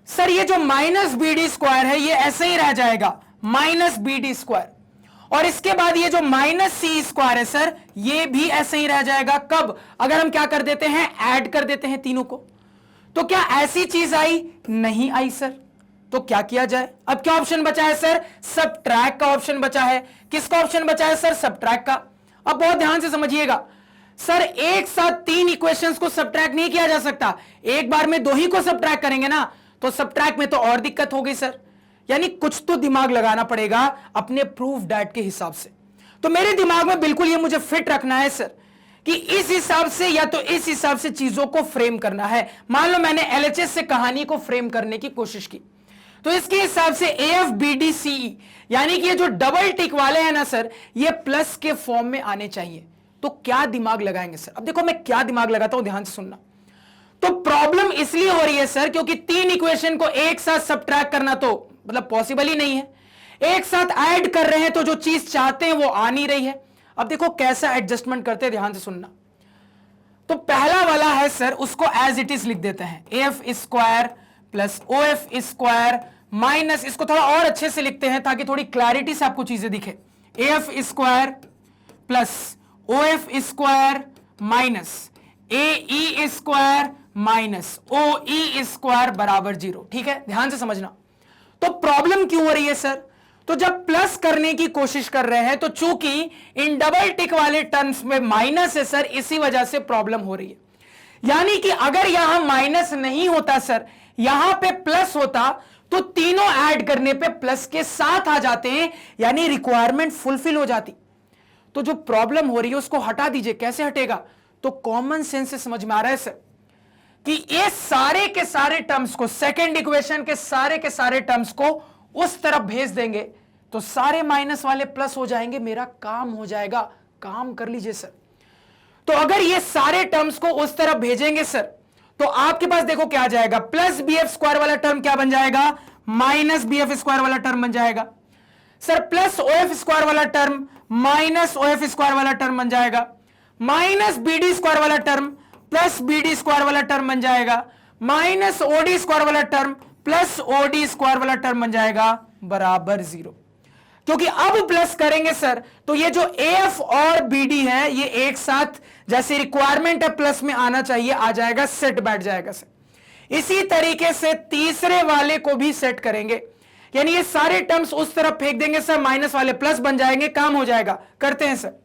सर ये जो माइनस BD स्क्वायर है ये ऐसे ही रह जाएगा, माइनस BD स्क्वायर। और इसके बाद ये जो माइनस C स्क्वायर है सर ये भी ऐसे ही रह जाएगा। कब, अगर हम क्या कर देते हैं, ऐड कर देते हैं तीनों को। तो क्या ऐसी चीज आई, नहीं आई सर। तो क्या किया जाए, अब क्या ऑप्शन बचा है सर, सबट्रैक्ट का ऑप्शन बचा है। किसका ऑप्शन बचा है सर, सबट्रैक्ट का। अब बहुत ध्यान से समझिएगा सर, एक साथ 3 इक्वेशंस को सबट्रैक्ट नहीं किया जा सकता, एक बार में 2 ही को सबट्रैक्ट करेंगे ना, तो सबट्रैक्ट में तो और दिक्कत हो गई सर। यानी कुछ तो दिमाग लगाना पड़ेगा अपने प्रूफ दैट के हिसाब से। तो मेरे दिमाग में बिल्कुल ये मुझे फिट रखना है सर कि इस हिसाब से या तो इस हिसाब से चीजों को फ्रेम करना है। मान लो मैंने LHS से कहानी को फ्रेम करने की कोशिश की, तो इसके हिसाब से AF BD CE यानी कि ये जो डबल टिक वाले हैं ना सर ये प्लस के फॉर्म में आने चाहिए। तो क्या दिमाग लगाएंगे सर, अब देखो मैं क्या दिमाग लगाता हूं, ध्यान से सुनना। तो प्रॉब्लम इसलिए हो रही है सर क्योंकि 3 इक्वेशन को एक साथ सबट्रैक्ट करना तो मतलब पॉसिबल ही नहीं है। एक साथ ऐड कर रहे हैं तो जो चीज चाहते हैं वो आ नहीं रही है। अब देखो कैसा एडजस्टमेंट करते हैं, ध्यान से सुनना। तो पहला वाला है सर उसको एज इट इज लिख देते हैं, AF square plus OF square minus, इसको थोड़ा और अच्छे से लिखते हैं ताकि थोड़ी क्लैरिटी से आपको चीजें दिखे। AF square plus OF square minus AE square minus O E square बराबर 0। ठीक है, ध्यान से समझना। तो प्रॉब्लम क्यों हो रही है सर? तो जब प्लस करने की कोशिश कर रहे हैं तो चूंकि इन डबल टिक वाले टर्म्स में माइनस है सर, इसी वजह से प्रॉब्लम हो रही है। यानी कि अगर यहां माइनस नहीं होता सर, यहां पे प्लस होता, तो तीनों ऐड करने पे प्लस के साथ आ जाते हैं, यानी रिक्वायरमेंट फुलफिल हो जाती। तो जो प्रॉब्लम हो रही है उसको हटा दीजिए। कैसे हटेगा? तो कॉमन सेंस से समझ में आ रहा है सर कि ये सारे के सारे टर्म्स को, सेकंड इक्वेशन के सारे टर्म्स को उस तरफ भेज देंगे तो सारे माइनस वाले प्लस हो जाएंगे, मेरा काम हो जाएगा। काम कर लीजिए सर। तो अगर ये सारे टर्म्स को उस तरफ भेजेंगे सर, तो आपके पास देखो क्या आ जाएगा, प्लस बी एफ स्क्वायर वाला टर्म क्या बन जाएगा, माइनस बी एफ स्क्वायर वाला टर्म बन जाएगा sir. Plus O F square वाला term minus O F square वाला टर्म बन जाएगा। माइनस बी डी स्क्वायर वाला term plus B D square वाला टर्म बन जाएगा। माइनस ओ डी स्क्वायर वाला term plus O D square वाला टर्म बन जाएगा बराबर 0। क्योंकि अब प्लस करेंगे सर तो ये जो एफ और बी डी है ये एक साथ, जैसे रिक्वायरमेंट है प्लस में आना चाहिए, आ जाएगा, सेट बैठ जाएगा सर। इसी तरीके से तीसरे वाले को भी सेट करेंगे, यानी ये सारे टर्म्स उस तरफ फेंक देंगे सर, माइनस वाले प्लस बन जाएंगे, काम हो जाएगा। करते हैं सर।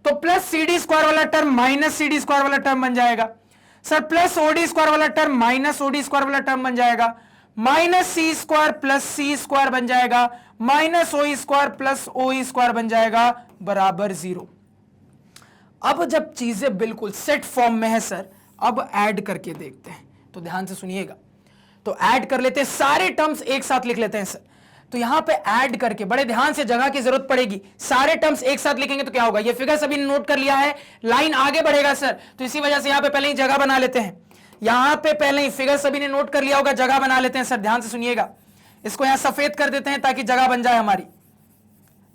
तो प्लस सी डी स्क्वायर वाला term minus C D square वाला टर्म बन जाएगा sir. Plus O D square वाला term minus O D square वाला टर्म बन जाएगा। Minus C square plus C square बन जाएगा। Minus O square plus O square बन जाएगा बराबर 0। अब जब चीजें बिल्कुल सेट फॉर्म में है सर, अब ऐड करके देखते हैं। तो ध्यान से सुनिएगा। तो ऐड कर लेते हैं, सारे टर्म्स एक साथ लिख लेते हैं सर। तो यहां पे ऐड करके बड़े ध्यान से, जगह की जरूरत पड़ेगी। सारे टर्म्स एक साथ लिखेंगे तो क्या होगा, ये फिगर सभी ने नोट कर लिया है, लाइन आगे बढ़ेगा सर। तो इसी वजह से यहां पे पहले ही जगह बना लेते हैं। यहां पे पहले ही फिगर सभी ने नोट कर लिया होगा, जगह बना लेते हैं सर। ध्यान से सुनिएगा, इसको यहां सफेद कर देते हैं ताकि जगह बन जाए हमारी।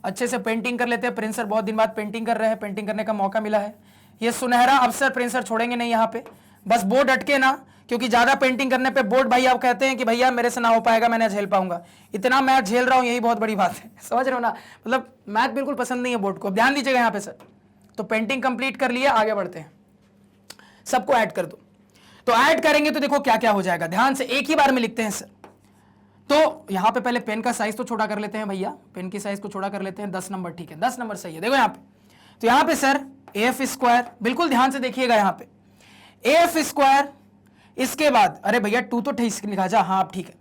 अच्छे से पेंटिंग कर लेते हैं। प्रिंस सर बहुत दिन बाद पेंटिंग कर रहे हैं, पेंटिंग करने का मौका मिला है, ये सुनहरा अवसर प्रिंस सर छोड़ेंगे नहीं यहाँ पे। बस बोर्ड अटके ना, क्योंकि ज्यादा पेंटिंग करने पे बोर्ड भाई आप कहते हैं कि भैया मेरे से ना हो पाएगा, मैं ना झेल पाऊंगा। इतना मैथ झेल रहा हूं, यही बहुत बड़ी बात है, समझ रहे हो ना। मतलब मैथ बिल्कुल पसंद नहीं है बोर्ड को। ध्यान दीजिएगा यहाँ पे सर। तो पेंटिंग कंप्लीट कर लिया, आगे बढ़ते हैं। सबको ऐड कर दो। तो ऐड करेंगे तो देखो क्या क्या हो जाएगा, ध्यान से एक ही बार में लिखते हैं सर। तो यहां पे पहले पेन का साइज तो छोटा कर लेते हैं भैया, पेन की साइज को छोटा कर लेते हैं। 10 नंबर ठीक है, 10 नंबर सही है। देखो यहाँ पे, तो यहां पे सर एफ स्क्वायर, बिल्कुल ध्यान से देखिएगा यहाँ पे, एफ स्क्वायर, इसके बाद अरे भैया 2 तो ठीक लिखा जा, हाँ ठीक है,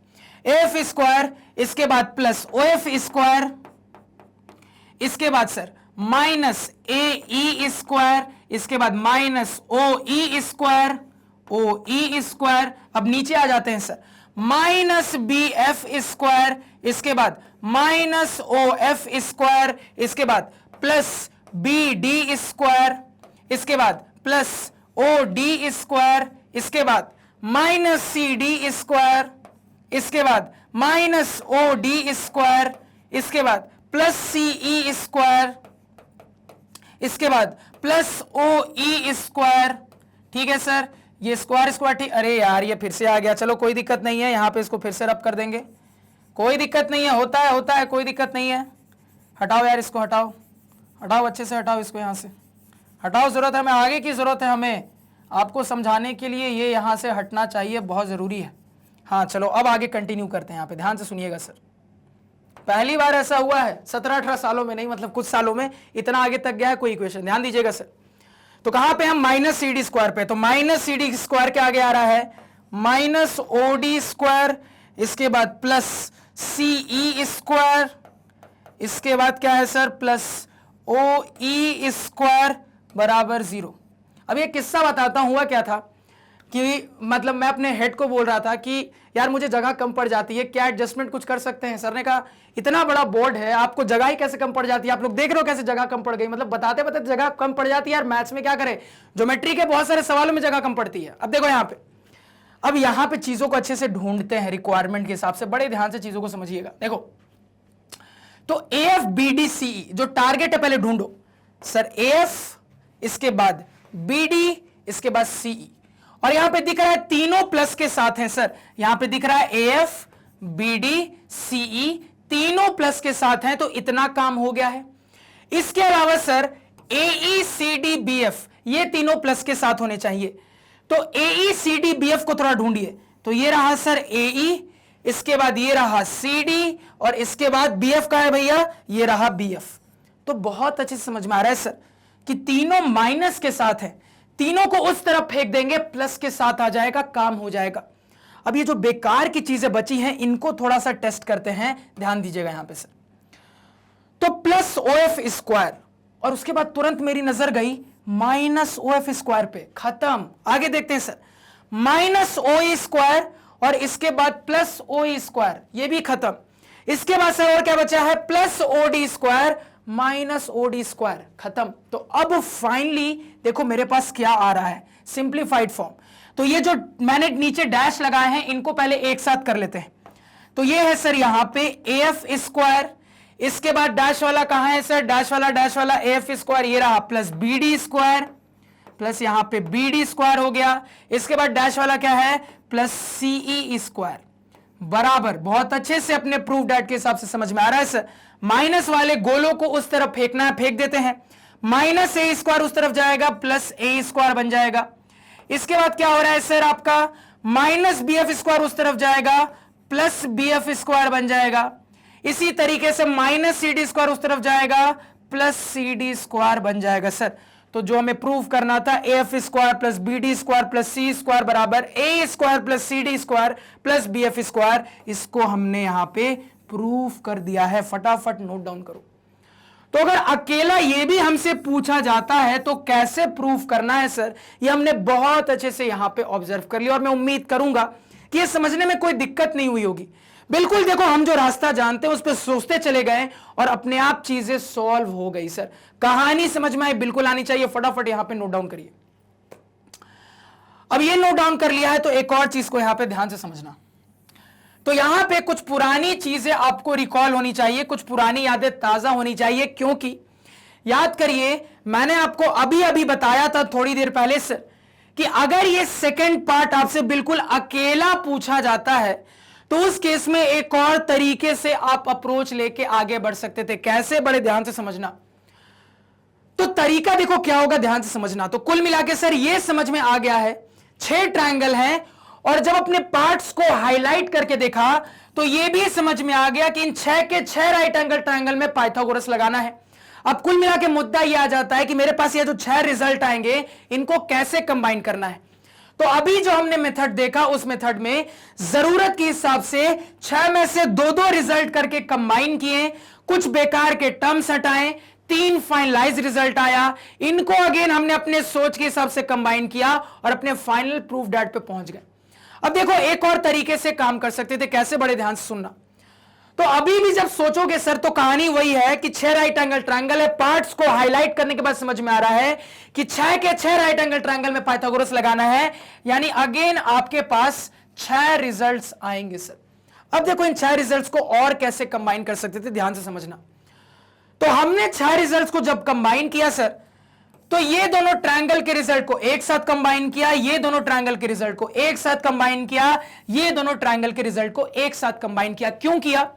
एफ स्क्वायर, इसके बाद प्लस ओ एफ स्क्वायर, इसके बाद sir minus A E square, इसके बाद minus O E square, O E square. अब नीचे आ जाते हैं sir, minus B F square, इसके बाद माइनस ओ एफ स्क्वायर, इसके बाद प्लस बी डी स्क्वायर, इसके बाद प्लस ओ डी स्क्वायर, इसके बाद माइनस सी डी स्क्वायर, इसके बाद माइनस ओ डी स्क्वायर, इसके बाद प्लस सी ई स्क्वायर, इसके बाद प्लस ओ ई स्क्वायर। ठीक है सर, ये स्क्वायर स्क्वायर ठीक, अरे यार ये फिर से आ गया, चलो कोई दिक्कत नहीं है, यहां पे इसको फिर से रब कर देंगे, कोई दिक्कत नहीं है, होता है, कोई दिक्कत नहीं है। हटाओ यार इसको, हटाओ हटाओ, अच्छे से हटाओ इसको, यहां से हटाओ, जरूरत है हमें, आगे की जरूरत है हमें, आपको समझाने के लिए ये यहां से हटना चाहिए, बहुत जरूरी है। हाँ चलो अब आगे कंटिन्यू करते हैं। यहाँ पे ध्यान से सुनिएगा सर, पहली बार ऐसा हुआ है 17-18 सालों में, नहीं मतलब कुछ सालों में इतना आगे तक गया है कोई इक्वेशन। ध्यान दीजिएगा सर। तो कहां पे हम माइनस सी डी स्क्वायर पे, तो माइनस सी डी स्क्वायर के आगे आ रहा है माइनस ओ डी स्क्वायर, इसके बाद प्लस सी ई स्क्वायर, इसके बाद क्या है sir plus O E square बराबर 0। अब ये किस्सा बताता हूं, हुआ क्या था कि मतलब मैं अपने हेड को बोल रहा था कि यार मुझे जगह कम पड़ जाती है, क्या एडजस्टमेंट कुछ कर सकते हैं। सर ने कहा इतना बड़ा बोर्ड है, आपको जगह ही कैसे कम पड़ जाती है, आप लोग देख रहे हो कैसे जगह कम पड़ गई, मतलब बताते बताते जगह कम पड़ जाती है यार। मैथ्स में क्या करें, ज्योमेट्री के बहुत सारे सवालों में जगह कम पड़ती है। अब देखो यहाँ पे, अब यहाँ पे चीजों को अच्छे से ढूंढते हैं रिक्वायरमेंट के हिसाब से, बड़े ध्यान से चीजों को समझिएगा। देखो तो A F B D C E जो टारगेट है पहले ढूंढो सर, ए एफ, इसके बाद बी डी, इसके बाद सीई, और यहां पे दिख रहा है तीनों प्लस के साथ हैं सर। यहां पे दिख रहा है A F B D CE तीनों प्लस के साथ हैं, तो इतना काम हो गया है। इसके अलावा सर ए ई सी डी बी एफ ये तीनों प्लस के साथ होने चाहिए। तो AE CD BF को थोड़ा ढूंढिए। तो ये रहा सर AE, इसके बाद ये रहा CD, और इसके बाद BF का है भैया, ये रहा BF। तो बहुत अच्छे से समझ में आ रहा है सर कि तीनों माइनस के साथ है, तीनों को उस तरफ फेंक देंगे, प्लस के साथ आ जाएगा, काम हो जाएगा। अब ये जो बेकार की चीजें बची हैं इनको थोड़ा सा टेस्ट करते हैं, ध्यान दीजिएगा यहां पे सर। तो प्लस OF स्क्वायर, और उसके बाद तुरंत मेरी नजर गई माइनस OF स्क्वायर पे, खत्म। आगे देखते हैं सर, माइनस OE स्क्वायर और इसके बाद प्लस OE स्क्वायर, ये भी खत्म। इसके बाद सर और क्या बचा है, plus OD square minus OD square, खत्म। तो अब फाइनली देखो मेरे पास क्या आ रहा है, सिंप्लीफाइड फॉर्म। तो ये जो मैंने नीचे डैश लगाए हैं इनको पहले एक साथ कर लेते हैं। तो ये है सर यहां पे AF स्क्वायर, इसके बाद डैश वाला कहां है सर, डैश वाला AF स्क्वायर, ये रहा प्लस BD स्क्वायर, प्लस यहां पे BD स्क्वायर हो गया। इसके बाद डैश वाला क्या है, प्लस CE स्क्वायर, बराबर। बहुत अच्छे से अपने प्रूफ डैट के हिसाब से समझ में आ रहा है सर। माइनस वाले गोलों को उस तरफ फेंकना है, फेंक देते हैं। माइनस A स्क्वायर उस तरफ जाएगा, प्लस A स्क्वायर बन जाएगा। इसके बाद क्या हो रहा है सर, आपका माइनस BF स्क्वायर उस तरफ जाएगा, प्लस BF स्क्वायर बन जाएगा। इसी तरीके से माइनस CD स्क्वायर उस तरफ जाएगा, प्लस CD स्क्वायर बन जाएगा सर। तो जो हमें प्रूव करना था, AF square plus BD square plus C square बराबर A square plus CD square plus BF square, इसको हमने यहां पे प्रूफ कर दिया है। फटाफट नोट डाउन करो। तो अगर अकेला ये भी हमसे पूछा जाता है तो कैसे प्रूफ करना है सर, ये हमने बहुत अच्छे से यहां पे ऑब्जर्व कर लिया, और मैं उम्मीद करूंगा कि ये समझने में कोई दिक्कत नहीं हुई होगी। बिल्कुल देखो, हम जो रास्ता जानते हैं उस पर सोचते चले गए और अपने आप चीजें सॉल्व हो गई सर। कहानी समझ में आई, बिल्कुल आनी चाहिए। फटाफट यहां पे नोट डाउन करिए। अब ये नोट डाउन कर लिया है तो एक और चीज को यहां पे ध्यान से समझना। तो यहां पे कुछ पुरानी चीजें आपको रिकॉल होनी चाहिए, कुछ पुरानी यादें ताजा होनी चाहिए, क्योंकि याद करिए मैंने आपको अभी अभी बताया था थोड़ी देर पहले सर कि अगर ये सेकंड पार्ट आपसे बिल्कुल अकेला पूछा जाता है तो उस केस में एक और तरीके से आप अप्रोच लेके आगे बढ़ सकते थे। कैसे, बड़े ध्यान से समझना। तो तरीका देखो क्या होगा, ध्यान से समझना। तो कुल मिला के सर ये समझ में आ गया है 6 ट्रायंगल हैं, और जब अपने पार्ट्स को हाईलाइट करके देखा तो यह भी समझ में आ गया कि इन 6 के 6 राइट एंगल ट्रायंगल में पाइथागोरस लगाना है। अब कुल मिला के मुद्दा यह आ जाता है कि मेरे पास ये जो 6 रिजल्ट आएंगे इनको कैसे कंबाइन करना है। तो अभी जो हमने मेथड देखा उस मेथड में जरूरत के हिसाब से 6 में से 2-2 रिजल्ट करके कंबाइन किए, कुछ बेकार के टर्म्स हटाए, 3 फाइनलाइज रिजल्ट आया। इनको अगेन हमने अपने सोच के हिसाब से कंबाइन किया और अपने फाइनल प्रूफ डैट पे पहुंच गए। अब देखो एक और तरीके से काम कर सकते थे, कैसे, बड़े ध्यान से सुनना। तो अभी भी जब सोचोगे सर तो कहानी वही है कि 6 राइट एंगल ट्रायंगल है, पार्ट्स को हाईलाइट करने के बाद समझ में आ रहा है कि 6 के 6 राइट एंगल ट्रायंगल में पाइथागोरस लगाना है, यानी अगेन आपके पास 6 रिजल्ट्स आएंगे सर। अब देखो इन 6 रिजल्ट्स को और कैसे कंबाइन कर सकते थे, ध्यान से समझना। तो हमने 6 रिजल्ट्स को जब कंबाइन किया सर तो ये दोनों ट्रायंगल के रिजल्ट को एक साथ कंबाइन किया, ये दोनों ट्रायंगल के रिजल्ट को एक साथ कंबाइन किया, ये दोनों ट्रायंगल के रिजल्ट को एक साथ कंबाइन किया। क्यों किया?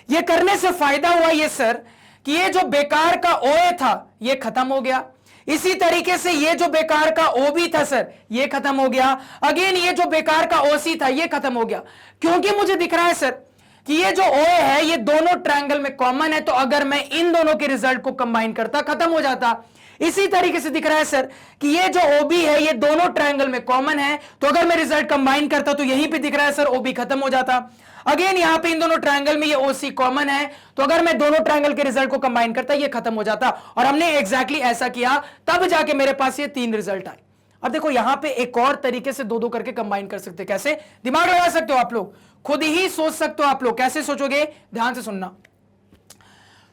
ये करने से फायदा हुआ ये सर कि ये जो बेकार का OA था ये खत्म हो गया, इसी तरीके से ये जो बेकार का OB था सर ये खत्म हो गया, अगेन ये जो बेकार का OC था ये खत्म हो गया। क्योंकि मुझे दिख रहा है सर कि ये जो OA है ये दोनों ट्रायंगल में कॉमन है, तो अगर मैं इन दोनों के रिजल्ट को कंबाइन करता खत्म हो जाता। इसी तरीके से दिख रहा है सर कि ये जो OB है ये दोनों ट्रायंगल में कॉमन है, तो अगर मैं रिजल्ट कंबाइन करता तो यहीं पे दिख रहा है सर OB खत्म हो जाता। अगेन यहां पे इन दोनों ट्रायंगल में ये OC कॉमन है, तो अगर मैं दोनों ट्रायंगल के रिजल्ट को कंबाइन करता ये खत्म हो जाता। और हमने एग्जैक्टली ऐसा किया, तब जाके मेरे पास ये 3 रिजल्ट आए। अब देखो यहां पे एक और तरीके से 2-2 करके कंबाइन कर सकते। कैसे? दिमाग लगा सकते हो आप लोग, खुद ही सोच सकते हो आप लोग। कैसे सोचोगे, ध्यान से सुनना।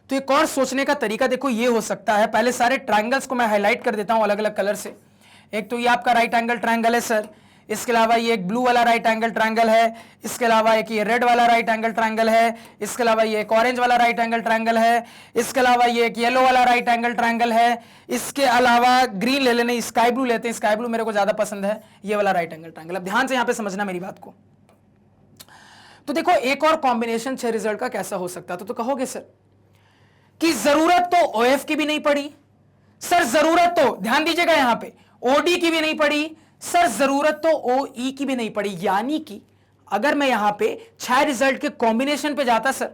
तो एक और सोचने का तरीका देखो ये हो सकता है, पहले सारे ट्रायंगल्स को मैं हाईलाइट कर देता हूं अलग अलग कलर से। एक तो ये आपका राइट एंगल ट्रायंगल है सर, इसके अलावा ये एक ब्लू वाला राइट एंगल ट्रायंगल है, इसके अलावा एक ये रेड वाला राइट एंगल ट्रायंगल है, इसके अलावा ये एक ऑरेंज वाला राइट एंगल ट्रायंगल है, इसके अलावा ये एक येलो वाला राइट एंगल ट्रायंगल है, इसके अलावा ग्रीन ले लेने, स्काई ब्लू लेते हैं, स्काई ब्लू मेरे को ज्यादा पसंद है, ये वाला राइट एंगल ट्रायंगल। अब ध्यान से यहां पे समझना मेरी बात को। तो देखो एक और कॉम्बिनेशन 6 रिजल्ट का कैसा हो सकता था। तो कहोगे सर कि जरूरत तो OF की भी नहीं पड़ी सर, जरूरत तो ध्यान दीजिएगा यहां पे OD की भी नहीं पड़ी, सर जरूरत तो ओ ई की भी नहीं पड़ी, यानी कि अगर मैं यहां पे 6 रिजल्ट के कॉम्बिनेशन पे जाता सर,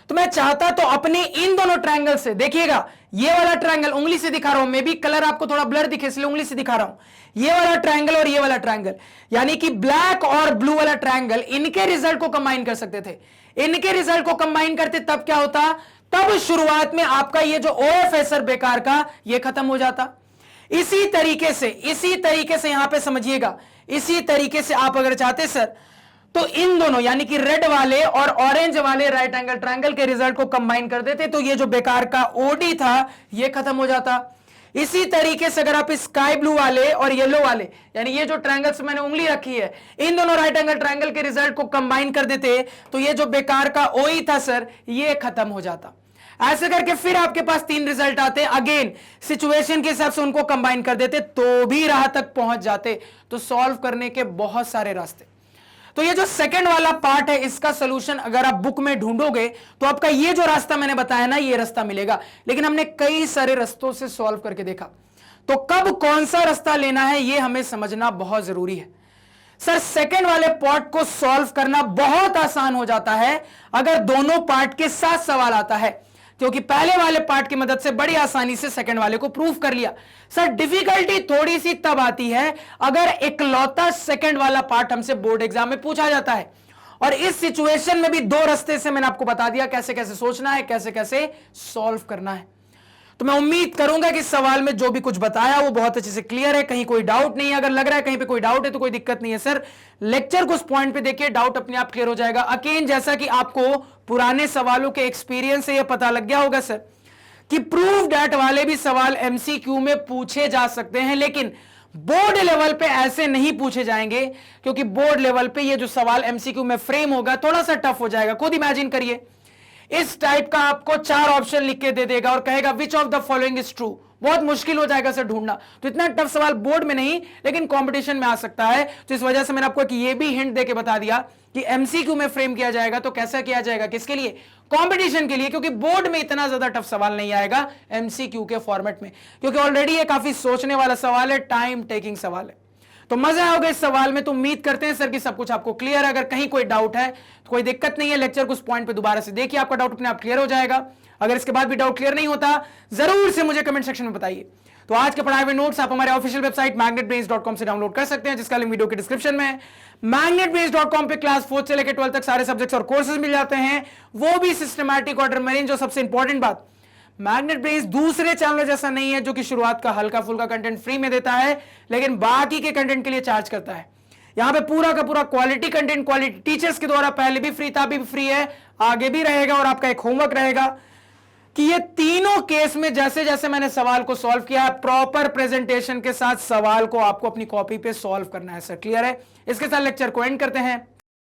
तो मैं चाहता तो अपने इन दोनों ट्रायंगल से, देखिएगा ये वाला ट्रायंगल उंगली से दिखा रहा हूं, मे भी कलर आपको थोड़ा ब्लर दिखे इसलिए उंगली से दिखा रहा हूं, ये वाला ट्रायंगल और ये वाला ट्रायंगल, यानी कि ब्लैक और ब्लू वाला ट्रायंगल, इनके रिजल्ट को कंबाइन कर सकते थे। इनके रिजल्ट को कंबाइन करते तब क्या होता, तब शुरुआत में आपका ये जो ओएफ है सर बेकार का, ये खत्म हो जाता। इसी तरीके से यहां पे समझिएगा, इसी तरीके से आप अगर चाहते सर तो इन दोनों यानी कि रेड वाले और ऑरेंज वाले राइट एंगल ट्रायंगल के रिजल्ट को कंबाइन कर देते तो ये जो बेकार का ओडी था ये खत्म हो जाता। इसी तरीके से अगर आप स्काई ब्लू वाले और येलो वाले यानी ये जो ट्रायंगल्स मैंने उंगली रखी है इन दोनों राइट एंगल ट्रायंगल के रिजल्ट को कंबाइन कर देते तो ये जो बेकार का ओई था सर ये खत्म हो जाता। ऐसे करके फिर आपके पास 3 रिजल्ट आते, अगेन सिचुएशन के हिसाब से उनको कंबाइन कर देते तो भी राह तक पहुंच जाते। तो सॉल्व करने के बहुत सारे रास्ते। तो ये जो सेकंड वाला पार्ट है इसका सॉल्यूशन अगर आप बुक में ढूंढोगे तो आपका ये जो रास्ता मैंने बताया ना ये रास्ता मिलेगा, लेकिन हमने कई सारे रास्तों से सॉल्व करके देखा। तो कब कौन सा रास्ता लेना है ये हमें समझना बहुत जरूरी है। सर सेकंड वाले पार्ट को सॉल्व करना बहुत आसान हो जाता है अगर दोनों पार्ट के साथ सवाल आता है, क्योंकि पहले वाले पार्ट की मदद से बड़ी आसानी से सेकंड वाले को प्रूफ कर लिया। सर डिफिकल्टी थोड़ी सी तब आती है अगर इकलौता सेकंड वाला पार्ट हमसे बोर्ड एग्जाम में पूछा जाता है, और इस सिचुएशन में भी 2 रास्ते से मैंने आपको बता दिया कैसे कैसे सोचना है, कैसे कैसे सॉल्व करना है। तो मैं उम्मीद करूंगा कि इस सवाल में जो भी कुछ बताया वो बहुत अच्छे से क्लियर है, कहीं कोई डाउट नहीं है। अगर लग रहा है कहीं पे कोई डाउट है तो कोई दिक्कत नहीं है सर, लेक्चर को उस पॉइंट पे देखिए, डाउट अपने आप क्लियर हो जाएगा। अगेन जैसा कि आपको पुराने सवालों के एक्सपीरियंस से ये पता लग गया होगा सर कि प्रूफ डैट वाले भी सवाल एमसीक्यू में पूछे जा सकते हैं, लेकिन बोर्ड लेवल पे ऐसे नहीं पूछे जाएंगे, क्योंकि बोर्ड लेवल पे ये जो सवाल एमसीक्यू में फ्रेम होगा थोड़ा सा टफ हो जाएगा। खुद इमेजिन करिए इस टाइप का आपको 4 ऑप्शन लिख के दे देगा और कहेगा which of the following is true, बहुत मुश्किल हो जाएगा सर ढूंढना। तो इतना टफ सवाल बोर्ड में नहीं लेकिन कंपटीशन में आ सकता है। तो इस वजह से मैंने आपको ये भी हिंट देके बता दिया कि एमसीक्यू में फ्रेम किया जाएगा तो कैसा किया जाएगा, किसके लिए, कंपटीशन के लिए, क्योंकि बोर्ड में इतना ज्यादा टफ सवाल नहीं आएगा एमसीक्यू के फॉर्मेट में, क्योंकि ऑलरेडी ये काफी सोचने वाला सवाल है, टाइम टेकिंग सवाल है। तो मजा आओगे इस सवाल में। तो उम्मीद करते हैं सर कि सब कुछ आपको क्लियर है। अगर कहीं कोई डाउट है तो कोई दिक्कत नहीं है, लेक्चर को उस पॉइंट पे दोबारा से देखिए, आपका डाउट अपने आप क्लियर हो जाएगा। अगर इसके बाद भी डाउट क्लियर नहीं होता जरूर से मुझे कमेंट सेक्शन में बताइए। तो आज के पढ़ाए हुए नोट्स आप हमारे ऑफिशियल वेबसाइट magnetbrains.com से डाउनलोड कर सकते हैं, जिसका लिंक वीडियो के डिस्क्रिप्शन में है। magnetbrains.com पे क्लास 4 से लेकर 12 तक सारे सब्जेक्ट्स और कोर्सेज मिल जाते हैं, वो भी सिस्टमैटिक ऑर्डर में। जो सबसे इंपॉर्टेंट बात, मैग्नेट ब्रेन्स दूसरे चैनल जैसा नहीं है जो कि शुरुआत का हल्का फुल्का कंटेंट फ्री में देता है लेकिन बाकी के कंटेंट के लिए चार्ज करता है। यहां पे पूरा का पूरा क्वालिटी कंटेंट क्वालिटी टीचर्स के द्वारा पहले भी फ्री था, अभी भी फ्री है, आगे भी रहेगा। और आपका एक होमवर्क रहेगा कि ये तीनों केस में जैसे जैसे मैंने सवाल को सॉल्व किया है प्रॉपर प्रेजेंटेशन के साथ सवाल को आपको अपनी कॉपी पे सॉल्व करना है। सर क्लियर है? इसके साथ लेक्चर को एंड करते हैं।